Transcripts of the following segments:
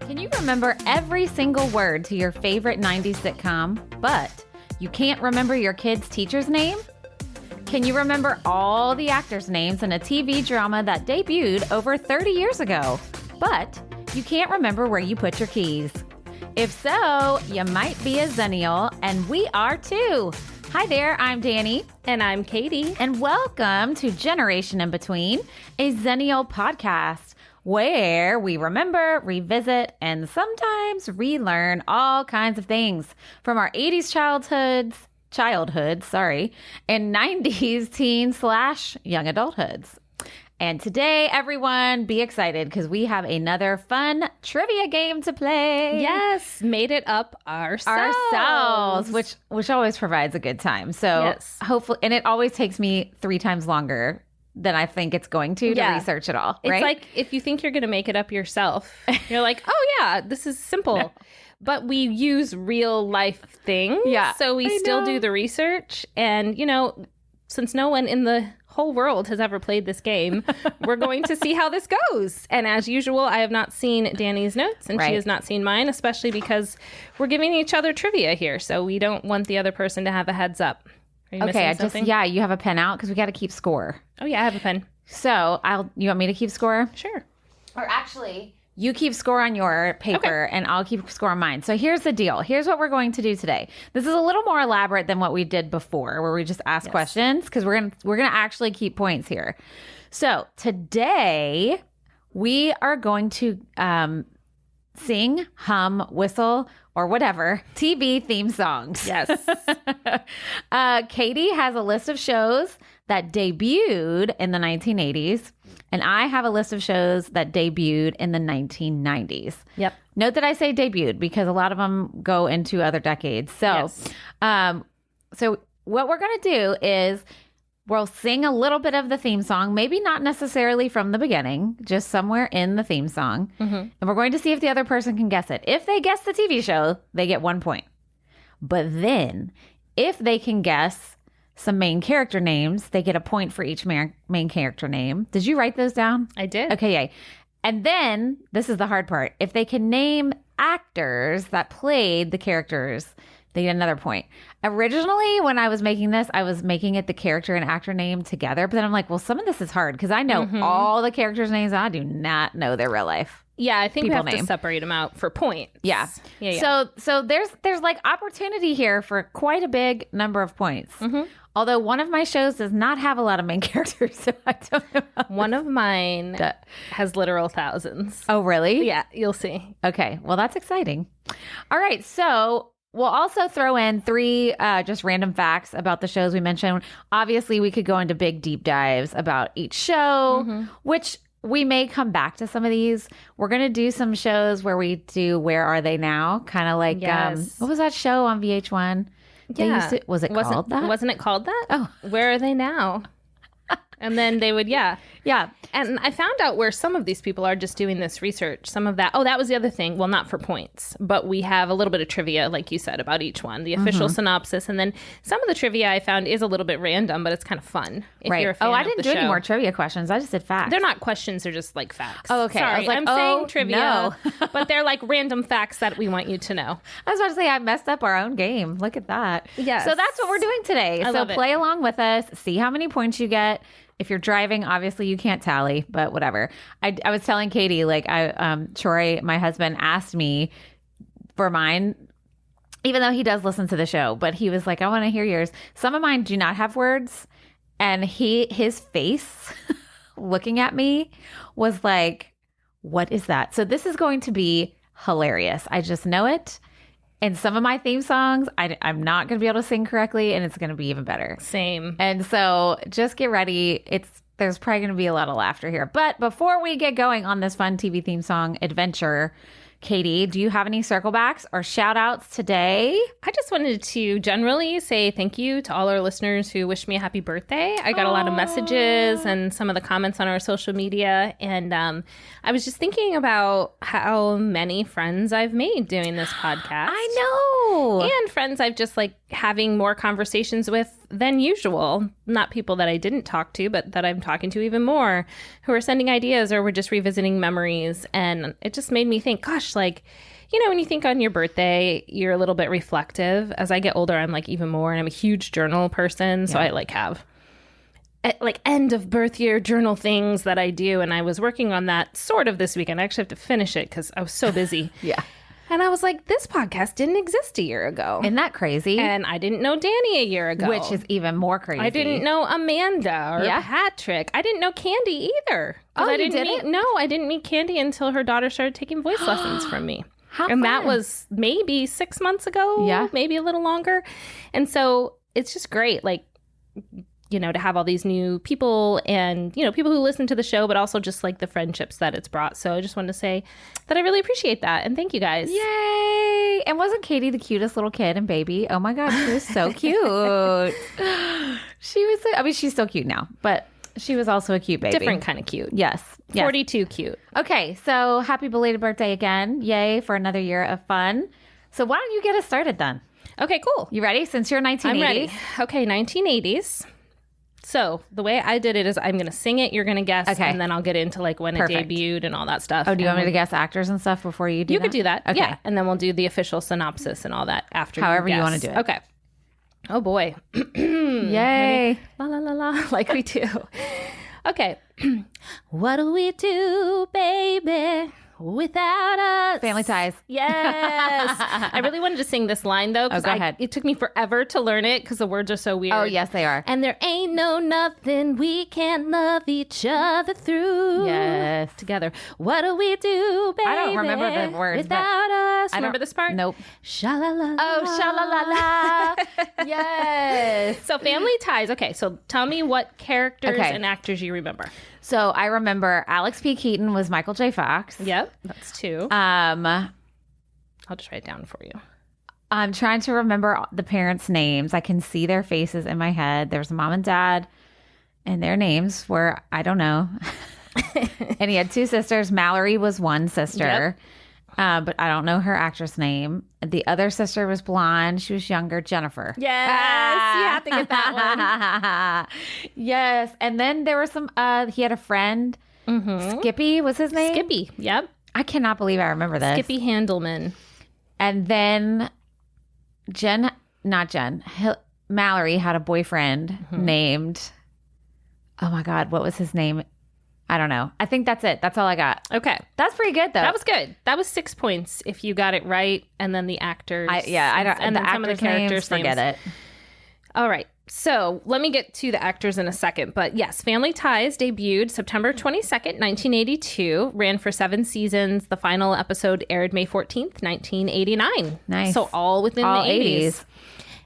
Can you remember every single word to your favorite 90s sitcom, but you can't remember your kid's teacher's name? Can you remember all the actors' names in a TV drama that debuted over 30 years ago, but you can't remember where you put your keys? If so, you might be a Xennial, and we are too. Hi there, I'm Dani. And I'm Katie. And welcome to Generation in Between, a Xennial podcast, where we remember, revisit, and sometimes relearn all kinds of things from our 80s childhoods, and 90s teen/young adulthoods. And today, everyone, be excited because we have another fun trivia game to play. Yes, made it up ourselves. Which always provides a good time. So hopefully, and it always takes me 3 times longer than I think it's going to research it all. Right? It's like if you think you're going to make it up yourself, you're like, oh yeah, this is simple. No. But we use real life things. Yeah, so we still do the research. And, you know, since no one in the whole world has ever played this game, we're going to see how this goes. And as usual, I have not seen Dani's notes and she has not seen mine, especially because we're giving each other trivia here. So we don't want the other person to have a heads up. Are you missing something? You have a pen out because we got to keep score. Oh yeah, I have a pen. So you want me to keep score? Sure. Or actually, you keep score on your paper and I'll keep score on mine. So here's the deal. Here's what we're going to do today. This is a little more elaborate than what we did before, where we just ask questions, because we're gonna actually keep points here. So today we are going to sing, hum, whistle, or whatever TV theme songs. Yes. Katie has a list of shows that debuted in the 1980s. And I have a list of shows that debuted in the 1990s. Yep. Note that I say debuted because a lot of them go into other decades. So, so what we're going to do is we'll sing a little bit of the theme song, maybe not necessarily from the beginning, just somewhere in the theme song. Mm-hmm. And we're going to see if the other person can guess it. If they guess the TV show, they get 1 point. But then if they can guess some main character names, they get a point for each main character name. Did you write those down? I did. Okay, yay. And then, this is the hard part. If they can name actors that played the characters, they get another point. Originally, when I was making this, I was making it the character and actor name together. But then I'm like, well, some of this is hard because I know all the characters' names. I do not know their real life. Yeah, I think we have to separate them out for points. Yeah. So there's like opportunity here for quite a big number of points. Mm-hmm. Although one of my shows does not have a lot of main characters, so I don't know. One of mine has literal thousands. Oh, really? Yeah, you'll see. Okay, well, that's exciting. All right, so we'll also throw in 3 just random facts about the shows we mentioned. Obviously, we could go into big deep dives about each show, which we may come back to some of these. We're going to do some shows where we do Where Are They Now? Kind of like, what was that show on VH1? Yeah. Was it called that? Wasn't it called that? Oh. Where Are They Now? And then they would, Yeah. And I found out where some of these people are just doing this research. Some of that. Oh, that was the other thing. Well, not for points, but we have a little bit of trivia, like you said, about each one, the official synopsis. And then some of the trivia I found is a little bit random, but it's kind of fun. If you're a fan I didn't do any more trivia questions. I just did facts. They're not questions. They're just like facts. Oh, okay. Sorry, I was like, I'm saying trivia, but they're like random facts that we want you to know. I was about to say, I messed up our own game. Look at that. Yes. So that's what we're doing today. So play along with us. See how many points you get. If you're driving, obviously you can't tally, but whatever. I was telling Katie, like Troy, my husband, asked me for mine, even though he does listen to the show, but he was like, I want to hear yours. Some of mine do not have words. And his face looking at me was like, what is that? So this is going to be hilarious. I just know it. And some of my theme songs, I'm not going to be able to sing correctly, and it's going to be even better. Same. And so just get ready. There's probably going to be a lot of laughter here. But before we get going on this fun TV theme song adventure, Katie, do you have any circle backs or shout outs today? I just wanted to generally say thank you to all our listeners who wished me a happy birthday. I got a lot of messages and some of the comments on our social media. And I was just thinking about how many friends I've made doing this podcast. I know. And friends I've just like having more conversations with than usual. Not people that I didn't talk to, but that I'm talking to even more, who are sending ideas or we're just revisiting memories. And it just made me think, gosh, like, you know, when you think on your birthday, you're a little bit reflective. As I get older, I'm like even more, and I'm a huge journal person. So I like have like end of birth year journal things that I do. And I was working on that sort of this weekend. I actually have to finish it because I was so busy. Yeah. And I was like, this podcast didn't exist a year ago. Isn't that crazy? And I didn't know Dani a year ago. Which is even more crazy. I didn't know Amanda or Patrick. I didn't know Candy either. Oh, I didn't meet Candy until her daughter started taking voice lessons from me. How fun. That was maybe 6 months ago. Yeah. Maybe a little longer. And so it's just great. Like, you know, to have all these new people and, you know, people who listen to the show, but also just like the friendships that it's brought. So I just wanted to say that I really appreciate that. And thank you guys. Yay. And wasn't Katie the cutest little kid and baby? Oh my God, she was so cute. She was, I mean, she's still cute now, but she was also a cute baby. Different kind of cute. Yes. 42 cute. Okay. So happy belated birthday again. Yay for another year of fun. So why don't you get us started then? Okay, cool. You ready? Since you're 1980s. I'm ready. Okay, 1980s. So the way I did it is I'm going to sing it, you're going to guess, and then I'll get into like when it debuted and all that stuff. Oh, do you want me to guess actors and stuff before you do that? You could do that. Okay. Yeah. And then we'll do the official synopsis and all that after. However you want to do it. Okay. Oh boy. Yay. La la la la, like we do. Okay. What do we do, baby, without us? Family Ties. Yes. I really wanted to sing this line though, because it took me forever to learn it because the words are so weird. Oh, yes, they are. And there ain't no nothing we can't love each other through. Yes. Together. What do we do, baby? I don't remember the words. Without us. Remember this part? Nope. Sha-la-la-la. Oh, sha-la-la-la. Yes. So Family Ties. Okay, so tell me what characters and actors you remember. So I remember Alex P. Keaton was Michael J. Fox. Yep, that's 2. I'll just write it down for you. I'm trying to remember the parents' names. I can see their faces in my head. There's mom and dad, and their names were, I don't know. And he had 2 sisters. Mallory was one sister, but I don't know her actress name. The other sister was blonde. She was younger, Jennifer. Yes, you have to get that one. Yes, and then there were some, he had a friend. Mm-hmm. Skippy was his name? Skippy, yep. I cannot believe I remember this. Skippy Handelman. And then Mallory had a boyfriend named, oh my God, what was his name? I don't know. I think that's it. That's all I got. Okay. That's pretty good, though. That was good. That was 6 points if you got it right. And then the actors. I don't. And the some of the characters. Forget it. All right. So let me get to the actors in a second. But yes, Family Ties debuted September 22nd, 1982. Ran for 7 seasons. The final episode aired May 14th, 1989. Nice. So all within the 80s.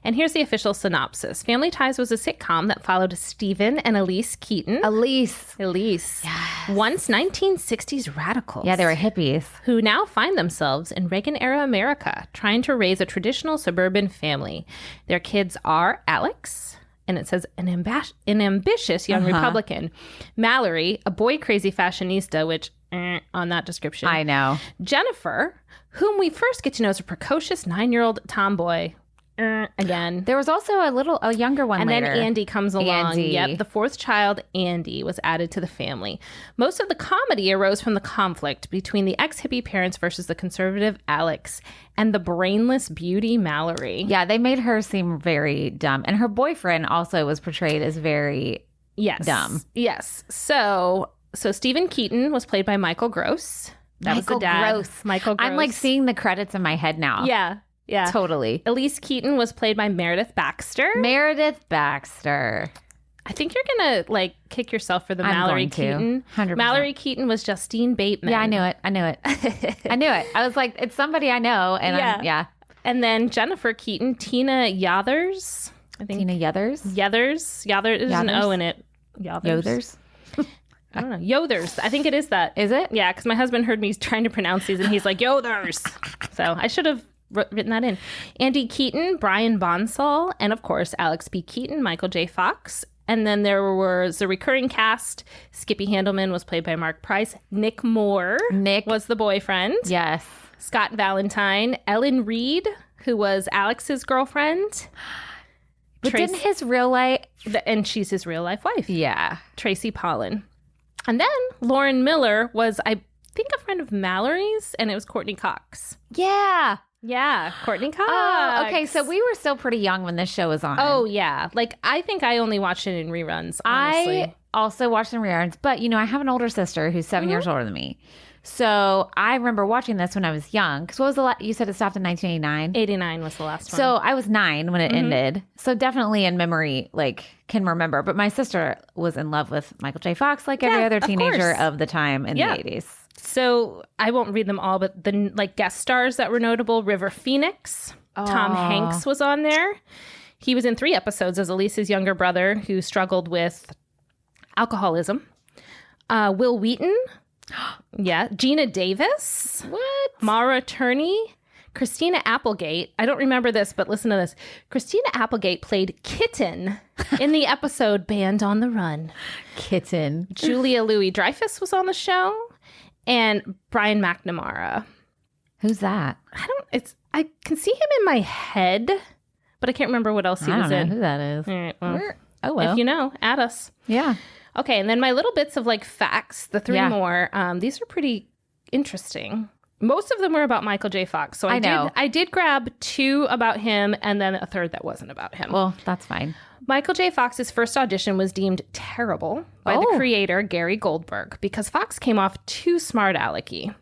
And here's the official synopsis. Family Ties was a sitcom that followed Stephen and Elise Keaton. Elise. Yes. Once 1960s radicals. Yeah, they were hippies. Who now find themselves in Reagan-era America, trying to raise a traditional suburban family. Their kids are Alex, and it says an ambitious young Republican. Mallory, a boy-crazy fashionista, which, on that description. I know. Jennifer, whom we first get to know as a precocious 9-year-old tomboy. Again. There was also a younger one later. And then Andy comes along. Yep, the 4th child, Andy, was added to the family. Most of the comedy arose from the conflict between the ex-hippie parents versus the conservative Alex and the brainless beauty Mallory. Yeah, they made her seem very dumb. And her boyfriend also was portrayed as very dumb. Yes. So Stephen Keaton was played by Michael Gross. That was the dad. Michael Gross. I'm like seeing the credits in my head now. Yeah. Yeah. Totally. Elise Keaton was played by Meredith Baxter. I think you're going to like kick yourself for the Mallory Keaton. 100%. Mallory Keaton was Justine Bateman. Yeah, I knew it. I knew it. I was like, it's somebody I know. And And then Jennifer Keaton, Tina Yothers. I think. Tina Yothers? Yothers. There's an O in it. Yothers? I don't know. Yothers. I think it is that. Is it? Yeah, because my husband heard me trying to pronounce these and he's like, Yothers. So I should have written that in. Andy Keaton, Brian Bonsall, and of course, Alex P. Keaton, Michael J. Fox. And then there was a recurring cast. Skippy Handelman was played by Mark Price. Nick was the boyfriend. Yes. Scott Valentine. Ellen Reed who was Alex's girlfriend. But didn't his real life... And she's his real life wife. Yeah. Tracy Pollan. And then Lauren Miller was, I think, a friend of Mallory's, and it was Courtney Cox. Yeah. Yeah, Courtney Cox. Oh, okay. So we were still pretty young when this show was on. Oh, yeah. Like, I think I only watched it in reruns, honestly. I also watched it in reruns, but, I have an older sister who's 7 years older than me. So I remember watching this when I was young. Because what was you said it stopped in 1989? 89 was the last one. So I was 9 when it ended. So definitely in memory, can remember. But my sister was in love with Michael J. Fox, like every other teenager of the time in the 80s. So I won't read them all, but the guest stars that were notable: River Phoenix, Tom Hanks was on there. He was in 3 episodes as Elise's younger brother who struggled with alcoholism. Will Wheaton. Yeah. Gina Davis. What? Mara Turney. Christina Applegate. I don't remember this, but listen to this. Christina Applegate played Kitten in the episode Band on the Run. Kitten. Julia Louis-Dreyfus was on the show. And Brian McNamara. Who's that? I can see him in my head, but I can't remember what else he was in. I don't know who that is. All right, well, well. If you know, add us. Yeah. Okay, and then my little bits of facts, the 3 more. These are pretty interesting. Most of them were about Michael J. Fox. So I did grab 2 about him and then a third that wasn't about him. Well, that's fine. Michael J. Fox's first audition was deemed terrible by the creator, Gary Goldberg, because Fox came off too smart alecky.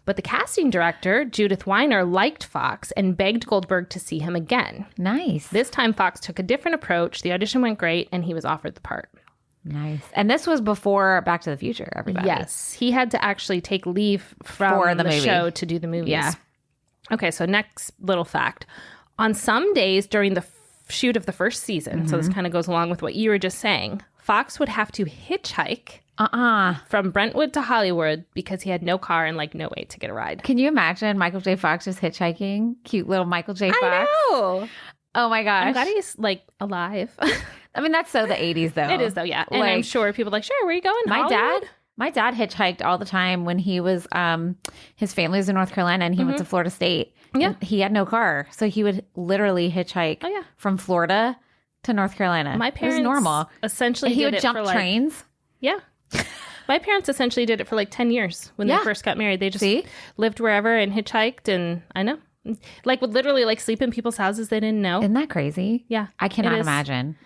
But the casting director, Judith Weiner, liked Fox and begged Goldberg to see him again. Nice. This time, Fox took a different approach. The audition went great, and he was offered the part. Nice. And this was before Back to the Future, everybody. Yes. He had to actually take leave from the show to do the movies. Yeah. Okay, so next little fact. On some days during the shoot of the first season, so this kind of goes along with what you were just saying, Fox would have to hitchhike from Brentwood to Hollywood because he had no car and no way to get a ride. Can you imagine Michael J. Fox just hitchhiking? Cute little Michael J. Fox. I know. Oh my gosh. I'm glad he's alive. I mean, that's so the 80s though. It is though, yeah. And I'm sure people are sure, where are you going? My dad hitchhiked all the time when he was, his family was in North Carolina and he went to Florida State. Yeah. He had no car. So he would literally hitchhike from Florida to North Carolina. My parents, it was normal. Essentially, he would jump trains. Yeah. My parents essentially did it for 10 years when they first got married. They just lived wherever and hitchhiked, and I know. Would literally sleep in people's houses they didn't know. Isn't that crazy? Yeah. I cannot imagine.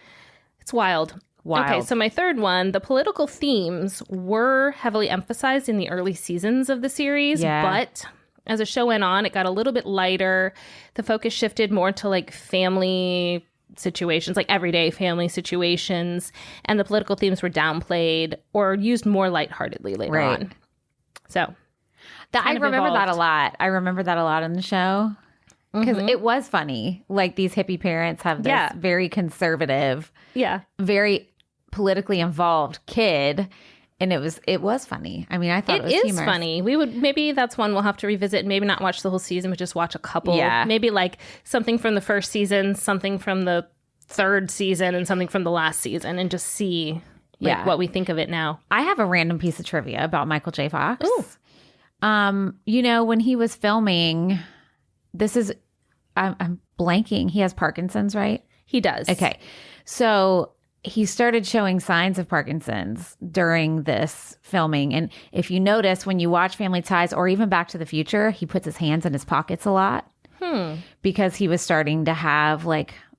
It's wild. Okay, so my third one, the political themes were heavily emphasized in the early seasons of the series, but as the show went on, it got a little bit lighter. The focus shifted more to family situations, everyday family situations, and the political themes were downplayed or used more lightheartedly later on. So I remember that a lot. I remember that a lot in the show because it was funny. These hippie parents have this very conservative, very politically involved kid. And it was funny. I mean, I thought it was humorous. Funny. Maybe that's one we'll have to revisit and maybe not watch the whole season, but just watch a couple. Yeah. Maybe something from the first season, something from the third season, and something from the last season, and just see what we think of it now. I have a random piece of trivia about Michael J. Fox. Ooh. When he was filming, I'm blanking. He has Parkinson's, right? He does. Okay. So he started showing signs of Parkinson's during this filming. And if you notice, when you watch Family Ties or even Back to the Future, he puts his hands in his pockets a lot because he was starting to have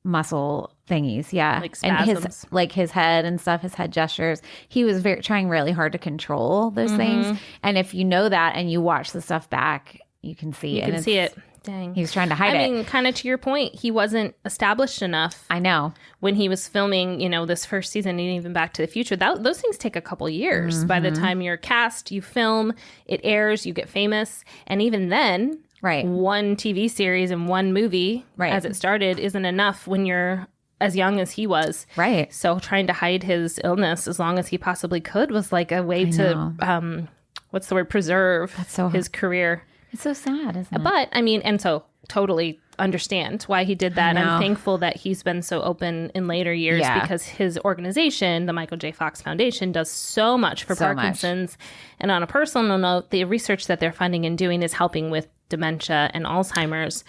muscle thingies. Yeah. Spasms. And his head and stuff, his head gestures. He was trying really hard to control those things. And if you know that and you watch the stuff back, you can see it. You can see it. Dang. He was trying to hide it. I mean, kind of to your point, he wasn't established enough. I know. When he was filming, this first season and even Back to the Future, those things take a couple years. By the time you're cast, you film, it airs, you get famous. And even then, one TV series and one movie as it started isn't enough when you're as young as he was. Right. So trying to hide his illness as long as he possibly could was a way to, what's the word, preserve his career. It's so sad, isn't it? But, I mean, and so totally understand why he did that. I'm thankful that he's been so open in later years because his organization, the Michael J. Fox Foundation, does so much for Parkinson's. And on a personal note, the research that they're funding and doing is helping with dementia and Alzheimer's.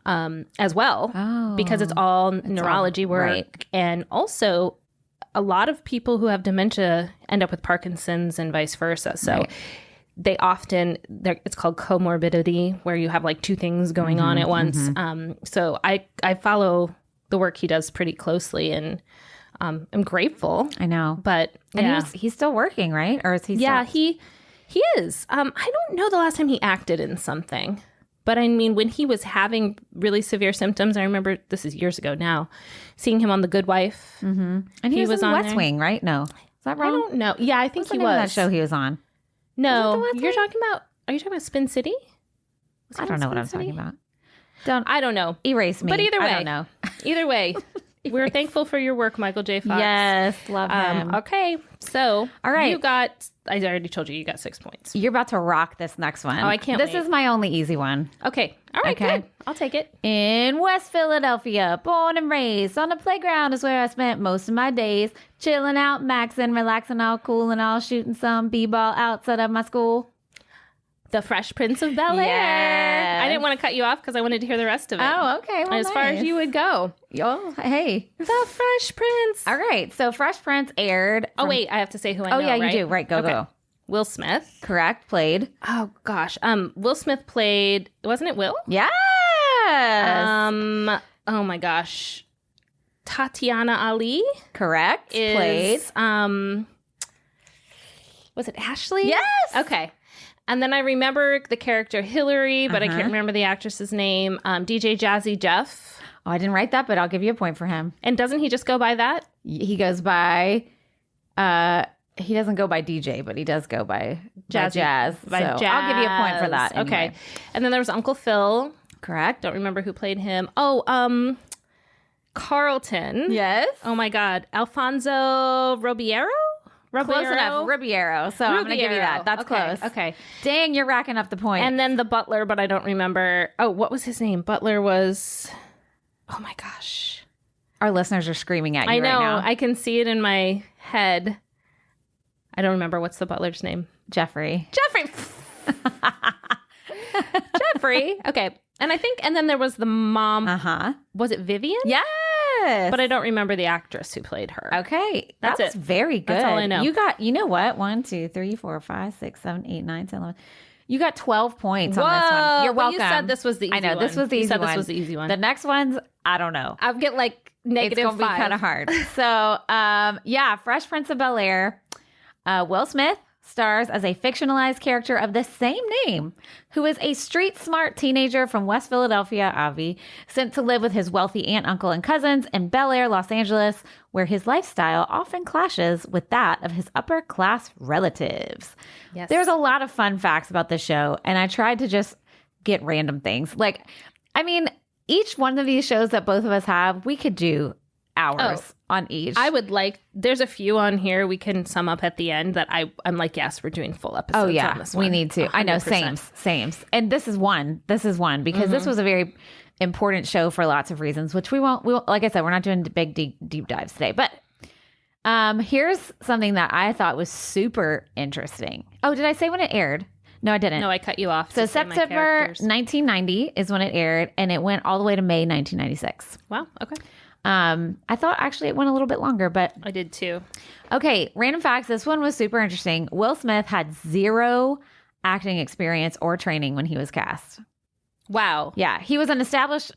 as well, because it's all neurology work. Right. And also, a lot of people who have dementia end up with Parkinson's and vice versa. So they often, it's called comorbidity, where you have like two things going on at once. So I follow the work he does pretty closely, and I'm grateful. I know. But and he's still working, right? Or is he still... he is. I don't know the last time he acted in something. But I mean, when he was having really severe symptoms, I remember, this is years ago now, seeing him on The Good Wife. And he was on West Wing, right? No. Is that wrong? I don't know. Yeah, I think he was. That show he was on. No. You're talking about, are you talking about Spin City? I don't know what I'm talking about. I don't know. Erase me. But either way. I don't know. Either way. We're thankful for your work, Michael J. Fox. Yes, love him. Okay, so all right. I already told you got 6 points. You're about to rock this next one. Oh, I can't wait. This is my only easy one. Okay. All right, good. I'll take it. In West Philadelphia, born and raised, on the playground is where I spent most of my days. Chilling out, maxing, relaxing, all cool and all, shooting some b-ball outside of my school. The Fresh Prince of Bel-Air. Yes. I didn't want to cut you off because I wanted to hear the rest of it. Oh, okay. Well, as far as you would go. Oh, hey. The Fresh Prince. All right. So Fresh Prince aired. Oh, wait. I have to say who I know, yeah, right? You do. Right. Go. Will Smith. Correct. Played. Oh, gosh. Will Smith played, wasn't it Will? Yes. Oh, my gosh. Tatiana Ali. Correct. Played. Was it Ashley? Yes. Okay. And then I remember the character Hillary, but I can't remember the actress's name. DJ Jazzy Jeff. Oh, I didn't write that, but I'll give you a point for him. And doesn't he just go by that? He goes by, he doesn't go by DJ, but he does go by Jazz. Jazz. I'll give you a point for that. Anyway. Okay. And then there was Uncle Phil. Correct. Don't remember who played him. Oh, Carlton. Yes. Oh my God. Alfonso Ribeiro? Close enough. Ribeiro. So I'm going to give you that. That's close. Okay. Dang, you're racking up the points. And then the butler, but I don't remember. Oh, what was his name? Butler was... Oh my gosh. Our listeners are screaming at you right now. I know. I can see it in my head. I don't remember. What's the butler's name? Jeffrey. Jeffrey. Okay. And then there was the mom. Was it Vivian? Yes. But I don't remember the actress who played her. Okay. That's it. Very good. That's all I know. You got, you know what? 1, 2, 3, 4, 5, 6, 7, 8, 9, 10, 11. You got 12 points on this one. You're welcome. You said this was the easy one. I know. This was the easy one. This was the easy one. The next one's, I don't know. I'll get like -5. It's going to be kind of hard. So, Fresh Prince of Bel-Air. Will Smith stars as a fictionalized character of the same name, who is a street-smart teenager from West Philadelphia, Avi, sent to live with his wealthy aunt, uncle, and cousins in Bel Air, Los Angeles, where his lifestyle often clashes with that of his upper-class relatives. Yes. There's a lot of fun facts about this show, and I tried to just get random things. Like, I mean, each one of these shows that both of us have, we could do hours on each. There's a few on here we can sum up at the end that I'm like, yes, we're doing full episodes. Oh yeah, on this one. We need to. 100%. I know, same. And this is one because this was a very important show for lots of reasons, which we won't, like I said, we're not doing big deep dives today, but here's something that I thought was super interesting. Oh, did I say when it aired? No, I didn't. No, I cut you off. So September 1990 is when it aired, and it went all the way to May 1996. Wow. Okay. I thought actually it went a little bit longer, but I did too. Okay, random facts. This one was super interesting. Will Smith had 0 acting experience or training when he was cast. Wow. Yeah, he was an established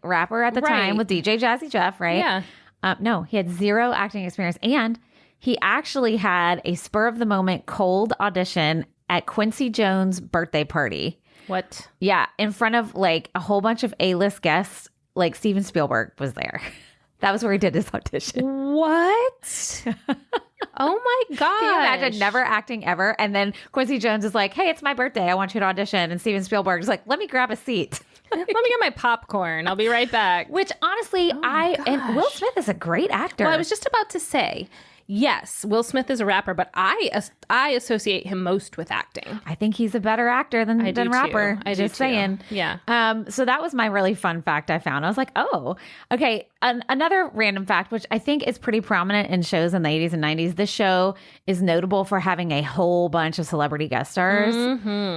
rapper at the time with DJ Jazzy Jeff, right? Yeah. No, he had 0 acting experience, and he actually had a spur of the moment cold audition at Quincy Jones' birthday party. What? Yeah, in front of a whole bunch of A-list guests. Steven Spielberg was there. That was where he did his audition. What? Oh my God. Can you imagine never acting ever? And then Quincy Jones is like, hey, it's my birthday. I want you to audition. And Steven Spielberg is like, let me grab a seat. Let me get my popcorn. I'll be right back. Which honestly, and Will Smith is a great actor. Well, I was just about to say, yes, Will Smith is a rapper, but I associate him most with acting. I think he's a better actor than rapper. I just saying. Yeah. So that was my really fun fact I found. I was like, oh, okay. Another random fact, which I think is pretty prominent in shows in the 80s and 90s. This show is notable for having a whole bunch of celebrity guest stars,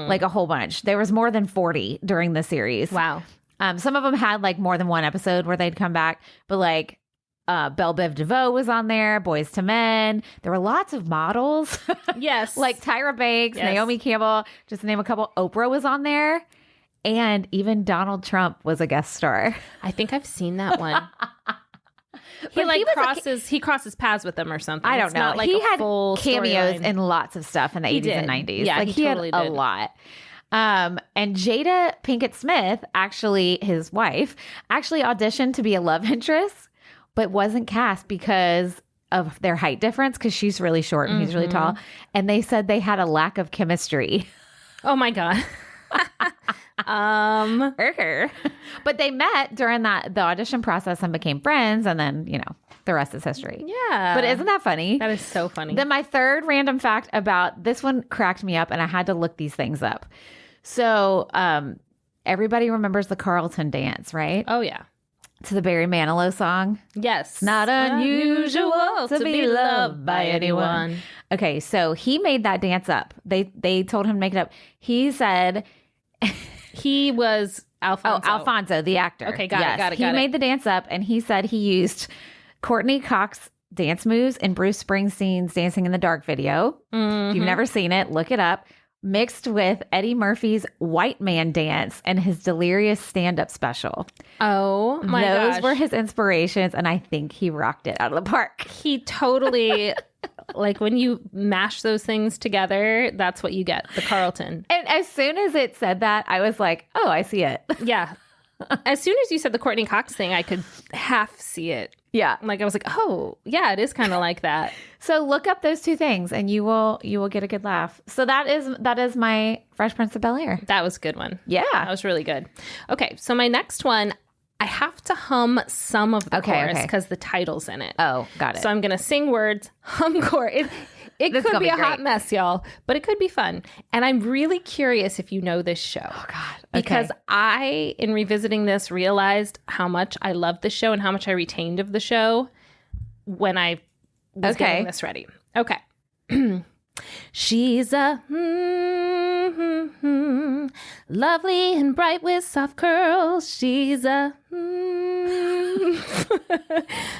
like a whole bunch. There was more than 40 during the series. Wow. Some of them had like more than one episode where they'd come back, but like Belle Biv DeVoe was on there, Boys to Men. There were lots of models. Yes. Like Tyra Banks, yes. Naomi Campbell, just to name a couple. Oprah was on there. And even Donald Trump was a guest star. I think I've seen that one. He crosses paths with them or something. I don't know. Not like he a had full cameos in lots of stuff in the 80s and 90s. Yeah, like he totally had a lot. And Jada Pinkett Smith, actually his wife, actually auditioned to be a love interest, but wasn't cast because of their height difference, because she's really short and he's really tall. And they said they had a lack of chemistry. Oh my God. But they met during the audition process and became friends, and then the rest is history. Yeah. But isn't that funny? That is so funny. Then my third random fact about this one cracked me up, and I had to look these things up. So everybody remembers the Carlton dance, right? Oh yeah. To the Barry Manilow song. Yes. Not unusual to be loved by anyone. Okay, so he made that dance up. They told him to make it up. He said he was Alfonso. Oh, Alfonso, the actor. Okay, got it. He made the dance up, and he said he used Courtney Cox dance moves in Bruce Springsteen's Dancing in the Dark video. If you've never seen it, look it up. Mixed with Eddie Murphy's White Man dance and his Delirious stand-up special. Oh my gosh. Those were his inspirations, and I think he rocked it out of the park. He totally, like when you mash those things together, that's what you get, the Carlton. And as soon as it said that, I was like, oh, I see it. Yeah. As soon as you said the Courtney Cox thing, I could half see it. Yeah. Like I was like, oh, yeah, it is kind of like that. So look up those two things and you will get a good laugh. So that is my Fresh Prince of Bel-Air. That was a good one. Yeah. That was really good. Okay. So my next one, I have to hum some of the chorus because the title's in it. Oh, got it. So I'm going to sing words, hum chorus. It could be a hot mess, y'all, but it could be fun. And I'm really curious if you know this show. Oh, God. Okay. Because I, in revisiting this, realized how much I loved the show and how much I retained of the show when I was getting this ready. Okay. She's a lovely and bright with soft curls. She's a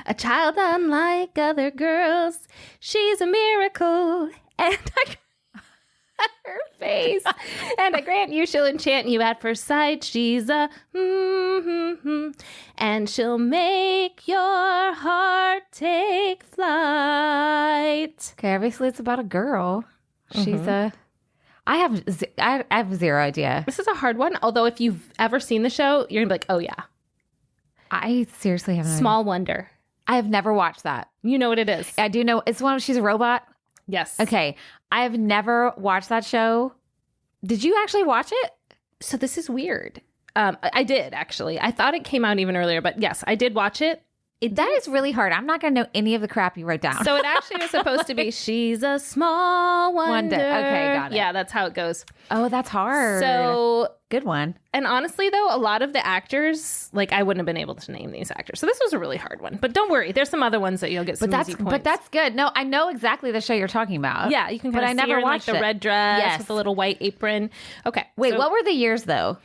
a child unlike other girls. She's a miracle, and her face. And I grant you she'll enchant you at first sight. She's a and she'll make your heart take flight. Okay, obviously it's about a girl. She's a... I have zero idea. This is a hard one, although if you've ever seen the show, you're going to be like, oh yeah. I seriously haven't. Small Wonder. I have never watched that. You know what it is. I do know. It's one of... She's a robot? Yes. Okay. I have never watched that show. Did you actually watch it? So this is weird. I did, actually. I thought it came out even earlier, but yes, I did watch it. That is really hard. I'm not going to know any of the crap you wrote down. So it actually was supposed to be, she's a small wonder. Okay, got it. Yeah, that's how it goes. Oh, that's hard. So... Good one. And honestly, though, a lot of the actors, like, I wouldn't have been able to name these actors. So this was a really hard one. But don't worry. There's some other ones that you'll get some easy points. But that's good. No, I know exactly the show you're talking about. Yeah, you can kind of see her in, like, the red dress with the little white apron. Okay. Wait, what were the years, though?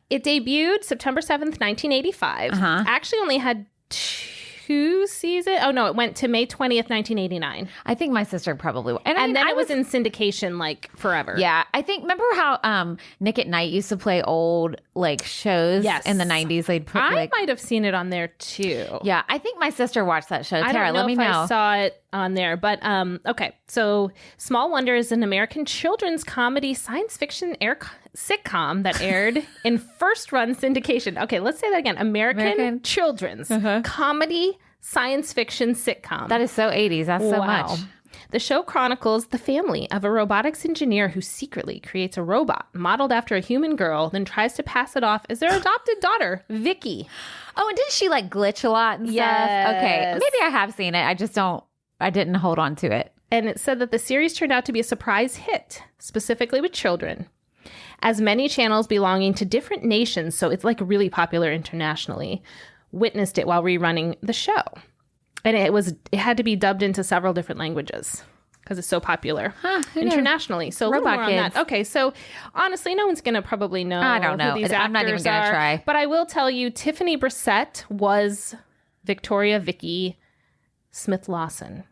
It debuted September 7th, 1985. Actually only had 2 seasons. Oh, no, it went to May 20th, 1989. I think my sister probably... And then it was in syndication, like, forever. Yeah. I think... Remember how Nick at Night used to play old, like, shows in the 90s? They'd put, I might have seen it on there, too. Yeah. I think my sister watched that show. Tara, I don't know let me if know. I saw it on there. But, okay. So, Small Wonder is an American children's comedy science fiction sitcom that aired in first-run syndication. Okay, let's say that again. American children's comedy science fiction sitcom. That is so 80s. That's so much. The show chronicles the family of a robotics engineer who secretly creates a robot modeled after a human girl, then tries to pass it off as their adopted daughter, Vicky. Oh, and didn't she, like, glitch a lot and stuff? Okay, maybe I have seen it. I didn't hold on to it. And it said that the series turned out to be a surprise hit, specifically with children, as many channels belonging to different nations, so it's, like, really popular internationally, witnessed it while rerunning the show. And it had to be dubbed into several different languages. because it's so popular internationally. So a little more on that. Okay, so honestly, no one's going to probably know. I don't know. Who these I'm not even going to try. But I will tell you, Tiffany Brissett was Victoria Vicky Smith Lawson.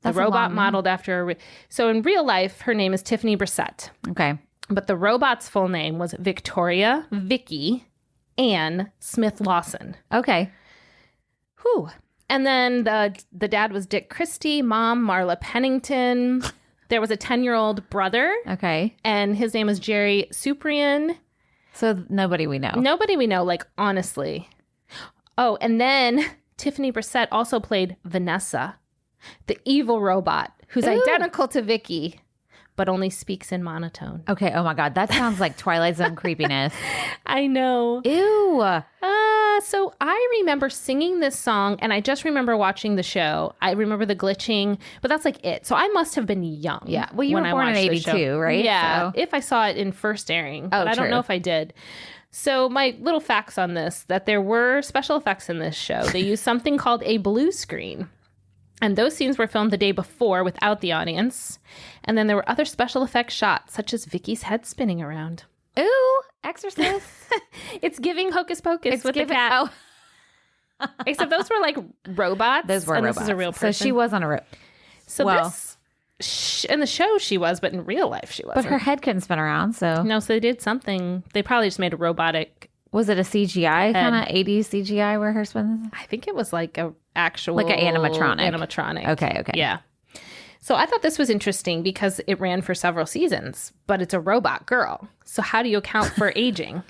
The robot modeled after her. So in real life, her name is Tiffany Brissett. Okay. But the robot's full name was Victoria Vicky Ann Smith Lawson. Okay. Whew. And then the dad was Dick Christie, mom Marla Pennington. There was a 10-year-old brother. Okay. And his name was Jerry Suprian. So nobody we know. Nobody we know, like, honestly. Oh, and then Tiffany Brissett also played Vanessa, the evil robot, who's identical to Vicky, but only speaks in monotone. Okay. Oh my God. That sounds like Twilight Zone creepiness. I know. Ew. So I remember singing this song, and I just remember watching the show. I remember the glitching, but that's like it. So I must have been young. Yeah. Well, you were born in 82, right? Yeah. So. If I saw it in first airing, but I don't know if I did. So my little facts on this, that there were special effects in this show. They used something called a blue screen. And those scenes were filmed the day before without the audience. And then there were other special effects shots, such as Vicky's head spinning around. Ooh, Exorcist. It's giving Hocus Pocus with the cat. Oh. Except those were like robots. Those were robots. This is a real person. So she was on a robot. So this, in the show she was, but in real life she wasn't. But her head couldn't spin around, so. No, so they did something. They probably just made a robotic. Was it a CGI kind of 80s CGI where her spins? I think it was like a actual. Like an animatronic. Animatronic. Okay. Yeah. So I thought this was interesting because it ran for several seasons, but it's a robot girl. So how do you account for aging?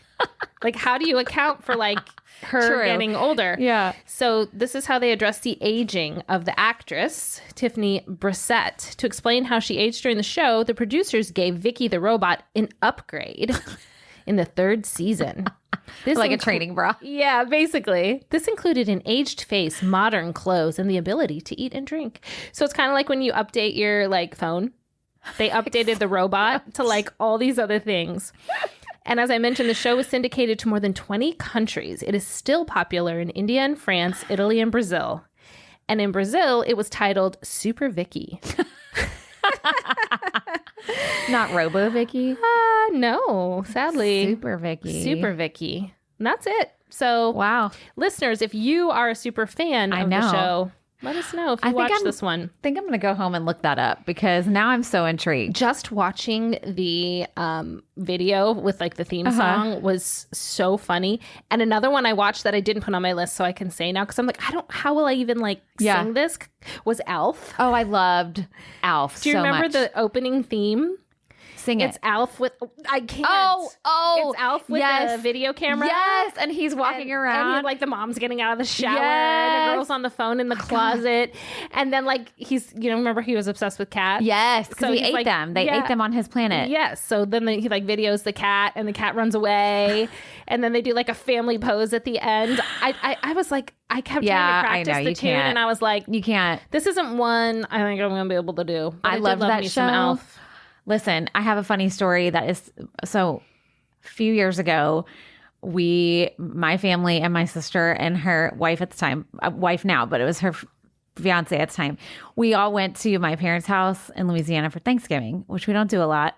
Like, how do you account for like her getting older? Yeah. So this is how they address the aging of the actress, Tiffany Brissett. To explain how she aged during the show, the producers gave Vicky the robot an upgrade in the third season. This like a training bra. Yeah, basically. This included an aged face, modern clothes, and the ability to eat and drink. So it's kind of like when you update your like phone. They updated the robot to like all these other things. And as I mentioned, the show was syndicated to more than 20 countries. It is still popular in India and France, Italy, and Brazil. And in Brazil, it was titled Super Vicky. Not Robo Vicky? No, sadly. Super Vicky. Super Vicky. And that's it. So, wow. Listeners, if you are a super fan of the show, let us know if you watched this one. I think I'm going to go home and look that up because now I'm so intrigued. Just watching the video with like the theme song was so funny. And another one I watched that I didn't put on my list so I can say now because I'm like, how will I even like sing this? Was Alf. Oh, I loved Alf so much. Do you remember the opening theme? Sing it. It's Alf with... I can't. Oh. It's Alf with the video camera. Yes, and he's walking around. And like the mom's getting out of the shower. And the girl's on the phone in the closet. And then like he's... remember he was obsessed with cats? Yes, because he ate them. They ate them on his planet. Yes. So then he like videos the cat and the cat runs away. And then they do like a family pose at the end. I was like... I kept trying to practice the tune, and I was like... You can't. This isn't one I think I'm going to be able to do. But I love that show. Some Alf. Listen, I have a funny story that is so a few years ago, my family and my sister and her wife at the time, wife now, but it was her fiance at the time. We all went to my parents' house in Louisiana for Thanksgiving, which we don't do a lot,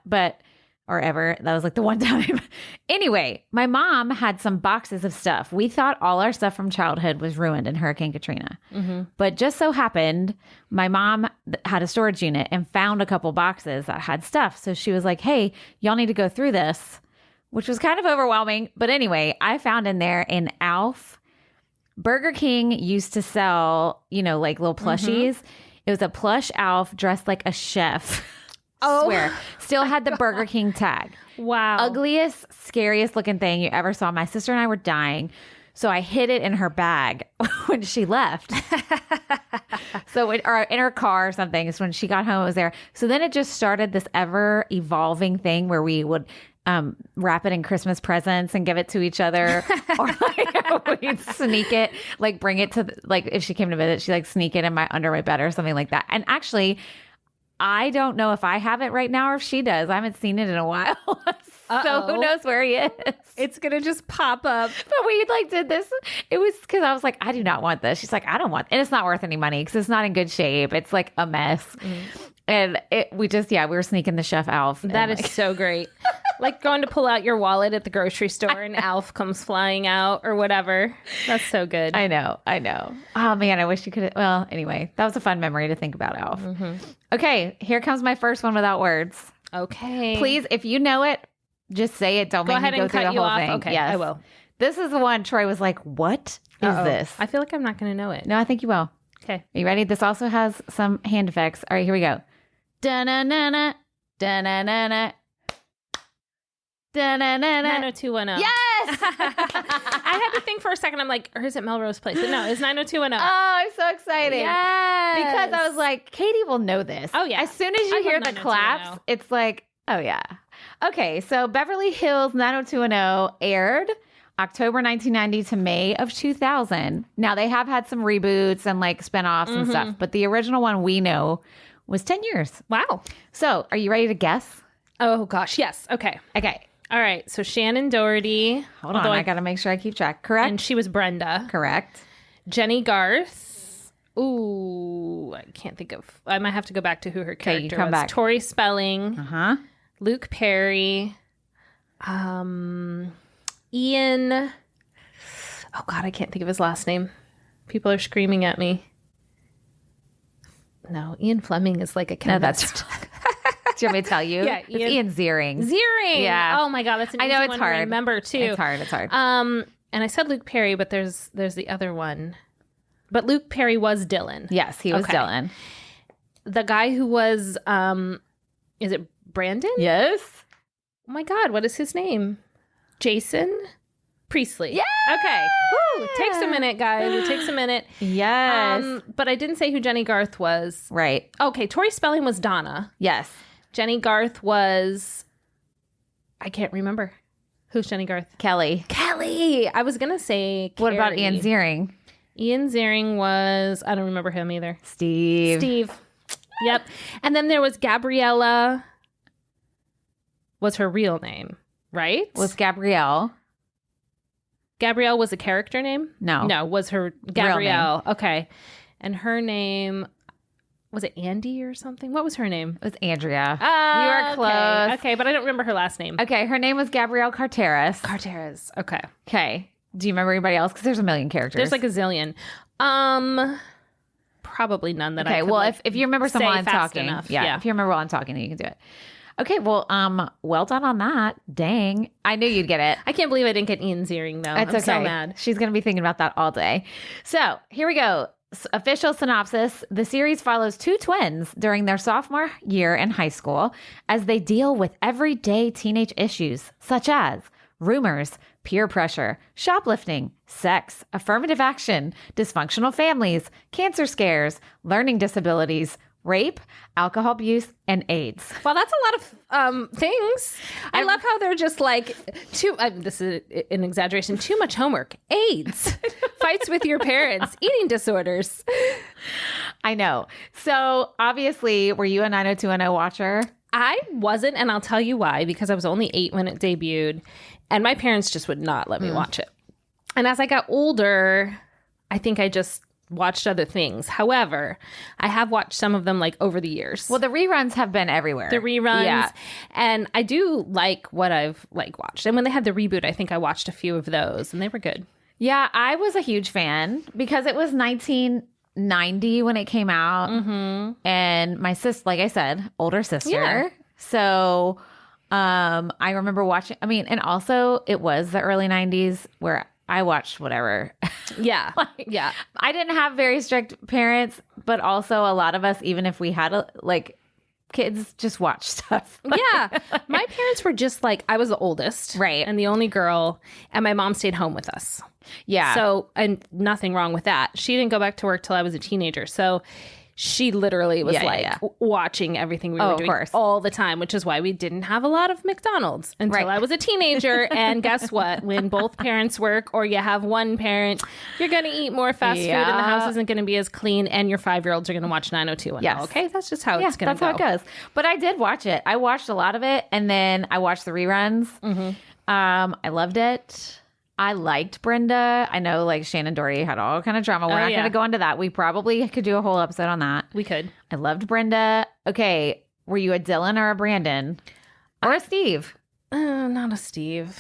or ever. That was like the one time. Anyway, my mom had some boxes of stuff. We thought all our stuff from childhood was ruined in Hurricane Katrina. Mm-hmm. But just so happened, my mom had a storage unit and found a couple boxes that had stuff. So she was like, hey, y'all need to go through this, which was kind of overwhelming. But anyway, I found in there an Alf. Burger King used to sell, like little plushies. Mm-hmm. It was a plush Alf dressed like a chef. Swear. Still had the Burger King tag. Wow. Ugliest, scariest looking thing you ever saw. My sister and I were dying. So I hid it in her bag when she left. Or in her car or something. So when she got home, it was there. So then it just started this ever evolving thing where we would wrap it in Christmas presents and give it to each other. Or like we'd sneak it, like bring it to, like if she came to visit, she'd like sneak it under my bed or something like that. And actually, I don't know if I have it right now or if she does. I haven't seen it in a while. So who knows where he is? It's going to just pop up. But we like did this. It was because I was like, I do not want this. She's like, I don't want it. And it's not worth any money because it's not in good shape. It's like a mess. Mm-hmm. And we were sneaking the chef Alf. That is so great. Like going to pull out your wallet at the grocery store and Alf comes flying out or whatever. That's so good. I know. Oh man, I wish you could. Well, anyway, that was a fun memory to think about Alf. Mm-hmm. Okay, here comes my first one without words. Okay. Please, if you know it, just say it. Don't make me go through the whole thing. Okay, yes. I will. This is the one Troy was like, what is this? I feel like I'm not going to know it. No, I think you will. Okay. Are you ready? This also has some hand effects. All right, here we go. Da-na-na-na, da-na-na-na, da-na-na-na. 90210. Yes! I had to think for a second. I'm like, or is it Melrose Place? But no, it's 90210. Oh, I'm so excited. Yes. Because I was like, Katie will know this. Oh, yeah. As soon as you hear the claps, it's like, oh, yeah. Okay, so Beverly Hills 90210 aired October 1990 to May of 2000. Now, they have had some reboots and like spinoffs and stuff, but the original one we know was 10 years. Wow. So, are you ready to guess? Oh, gosh. Yes. Okay. All right. So, Shannon Doherty. Hold on. I got to make sure I keep track. Correct? And she was Brenda. Correct. Jenny Garth. Ooh, I can't think of. I might have to go back to who her character was. Back. Tori Spelling. Uh-huh. Luke Perry. Ian. Oh, God, I can't think of his last name. People are screaming at me. No, Ian Fleming is like a chemist. No, that's... Do you want me to tell you? Yeah, it's Ian Ziering. Ziering. Yeah. Oh my God, that's an easy one to remember too. It's hard. And I said Luke Perry, but there's the other one. But Luke Perry was Dylan. Yes, he was Dylan. The guy who was, is it Brandon? Yes. Oh my God, what is his name? Jason Priestley. Yeah. Okay. Woo. Takes a minute, guys. It takes a minute. Yes. But I didn't say who Jenny Garth was. Right. Okay. Tori Spelling was Donna. Yes. Jenny Garth was, I can't remember. Who's Jenny Garth? Kelly. I was going to say Carrie. What about Ian Ziering? Ian Ziering was, I don't remember him either. Steve. Yep. And then there was Gabriella. Was her real name, right? Was Gabrielle. Gabrielle was a character name? No. Was her Gabrielle. Okay. And her name, was it Andy or something? What was her name? It was Andrea. You are close. Okay, but I don't remember her last name. Okay, her name was Gabrielle Carteris. Okay. Okay. Do you remember anybody else? Because there's a million characters. There's like a zillion. Probably none that I could, well, if you remember someone I'm talking. Enough. Yeah, if you remember while I'm talking, you can do it. Okay, well, well done on that. Dang. I knew you'd get it. I can't believe I didn't get Ian Ziering, though. It's I'm okay. so mad. She's going to be thinking about that all day. So here we go. Official synopsis. The series follows two twins during their sophomore year in high school as they deal with everyday teenage issues such as rumors, peer pressure, shoplifting, sex, affirmative action, dysfunctional families, cancer scares, learning disabilities, rape, alcohol abuse, and AIDS. Well, that's a lot of things. I love how they're just like, this is an exaggeration, too much homework, AIDS, fights with your parents, eating disorders. I know. So obviously, were you a 90210 watcher? I wasn't, and I'll tell you why, because I was only 8 when it debuted, and my parents just would not let me watch it. And as I got older, I think I just watched other things. However, I have watched some of them like over the years. Well, the reruns have been everywhere. Yeah. And I do like what I've watched. And when they had the reboot, I think I watched a few of those and they were good. Yeah, I was a huge fan because it was 1990 when it came out. Mm-hmm. And my sister, like I said, older sister. Yeah. So I remember watching, and also it was the early 90s where I watched whatever. Yeah. I didn't have very strict parents, but also a lot of us, even if we had kids, just watch stuff. Yeah. My parents were just like, I was the oldest. Right. And the only girl, and my mom stayed home with us. Yeah. So, and nothing wrong with that. She didn't go back to work till I was a teenager. So she literally was watching everything we were doing all the time, which is why we didn't have a lot of McDonald's until I was a teenager. And guess what? When both parents work or you have one parent, you're going to eat more fast food and the house isn't going to be as clean and your 5-year-olds are going to watch 90210. Yes. Okay? That's just how it's going to go. That's how it goes. But I did watch it. I watched a lot of it and then I watched the reruns. Mm-hmm. I loved it. I liked Brenda. I know like Shannon Doherty had all kind of drama. We're not going to go into that. We probably could do a whole episode on that. We could. I loved Brenda. Okay. Were you a Dylan or a Brandon? Or a Steve? Not a Steve.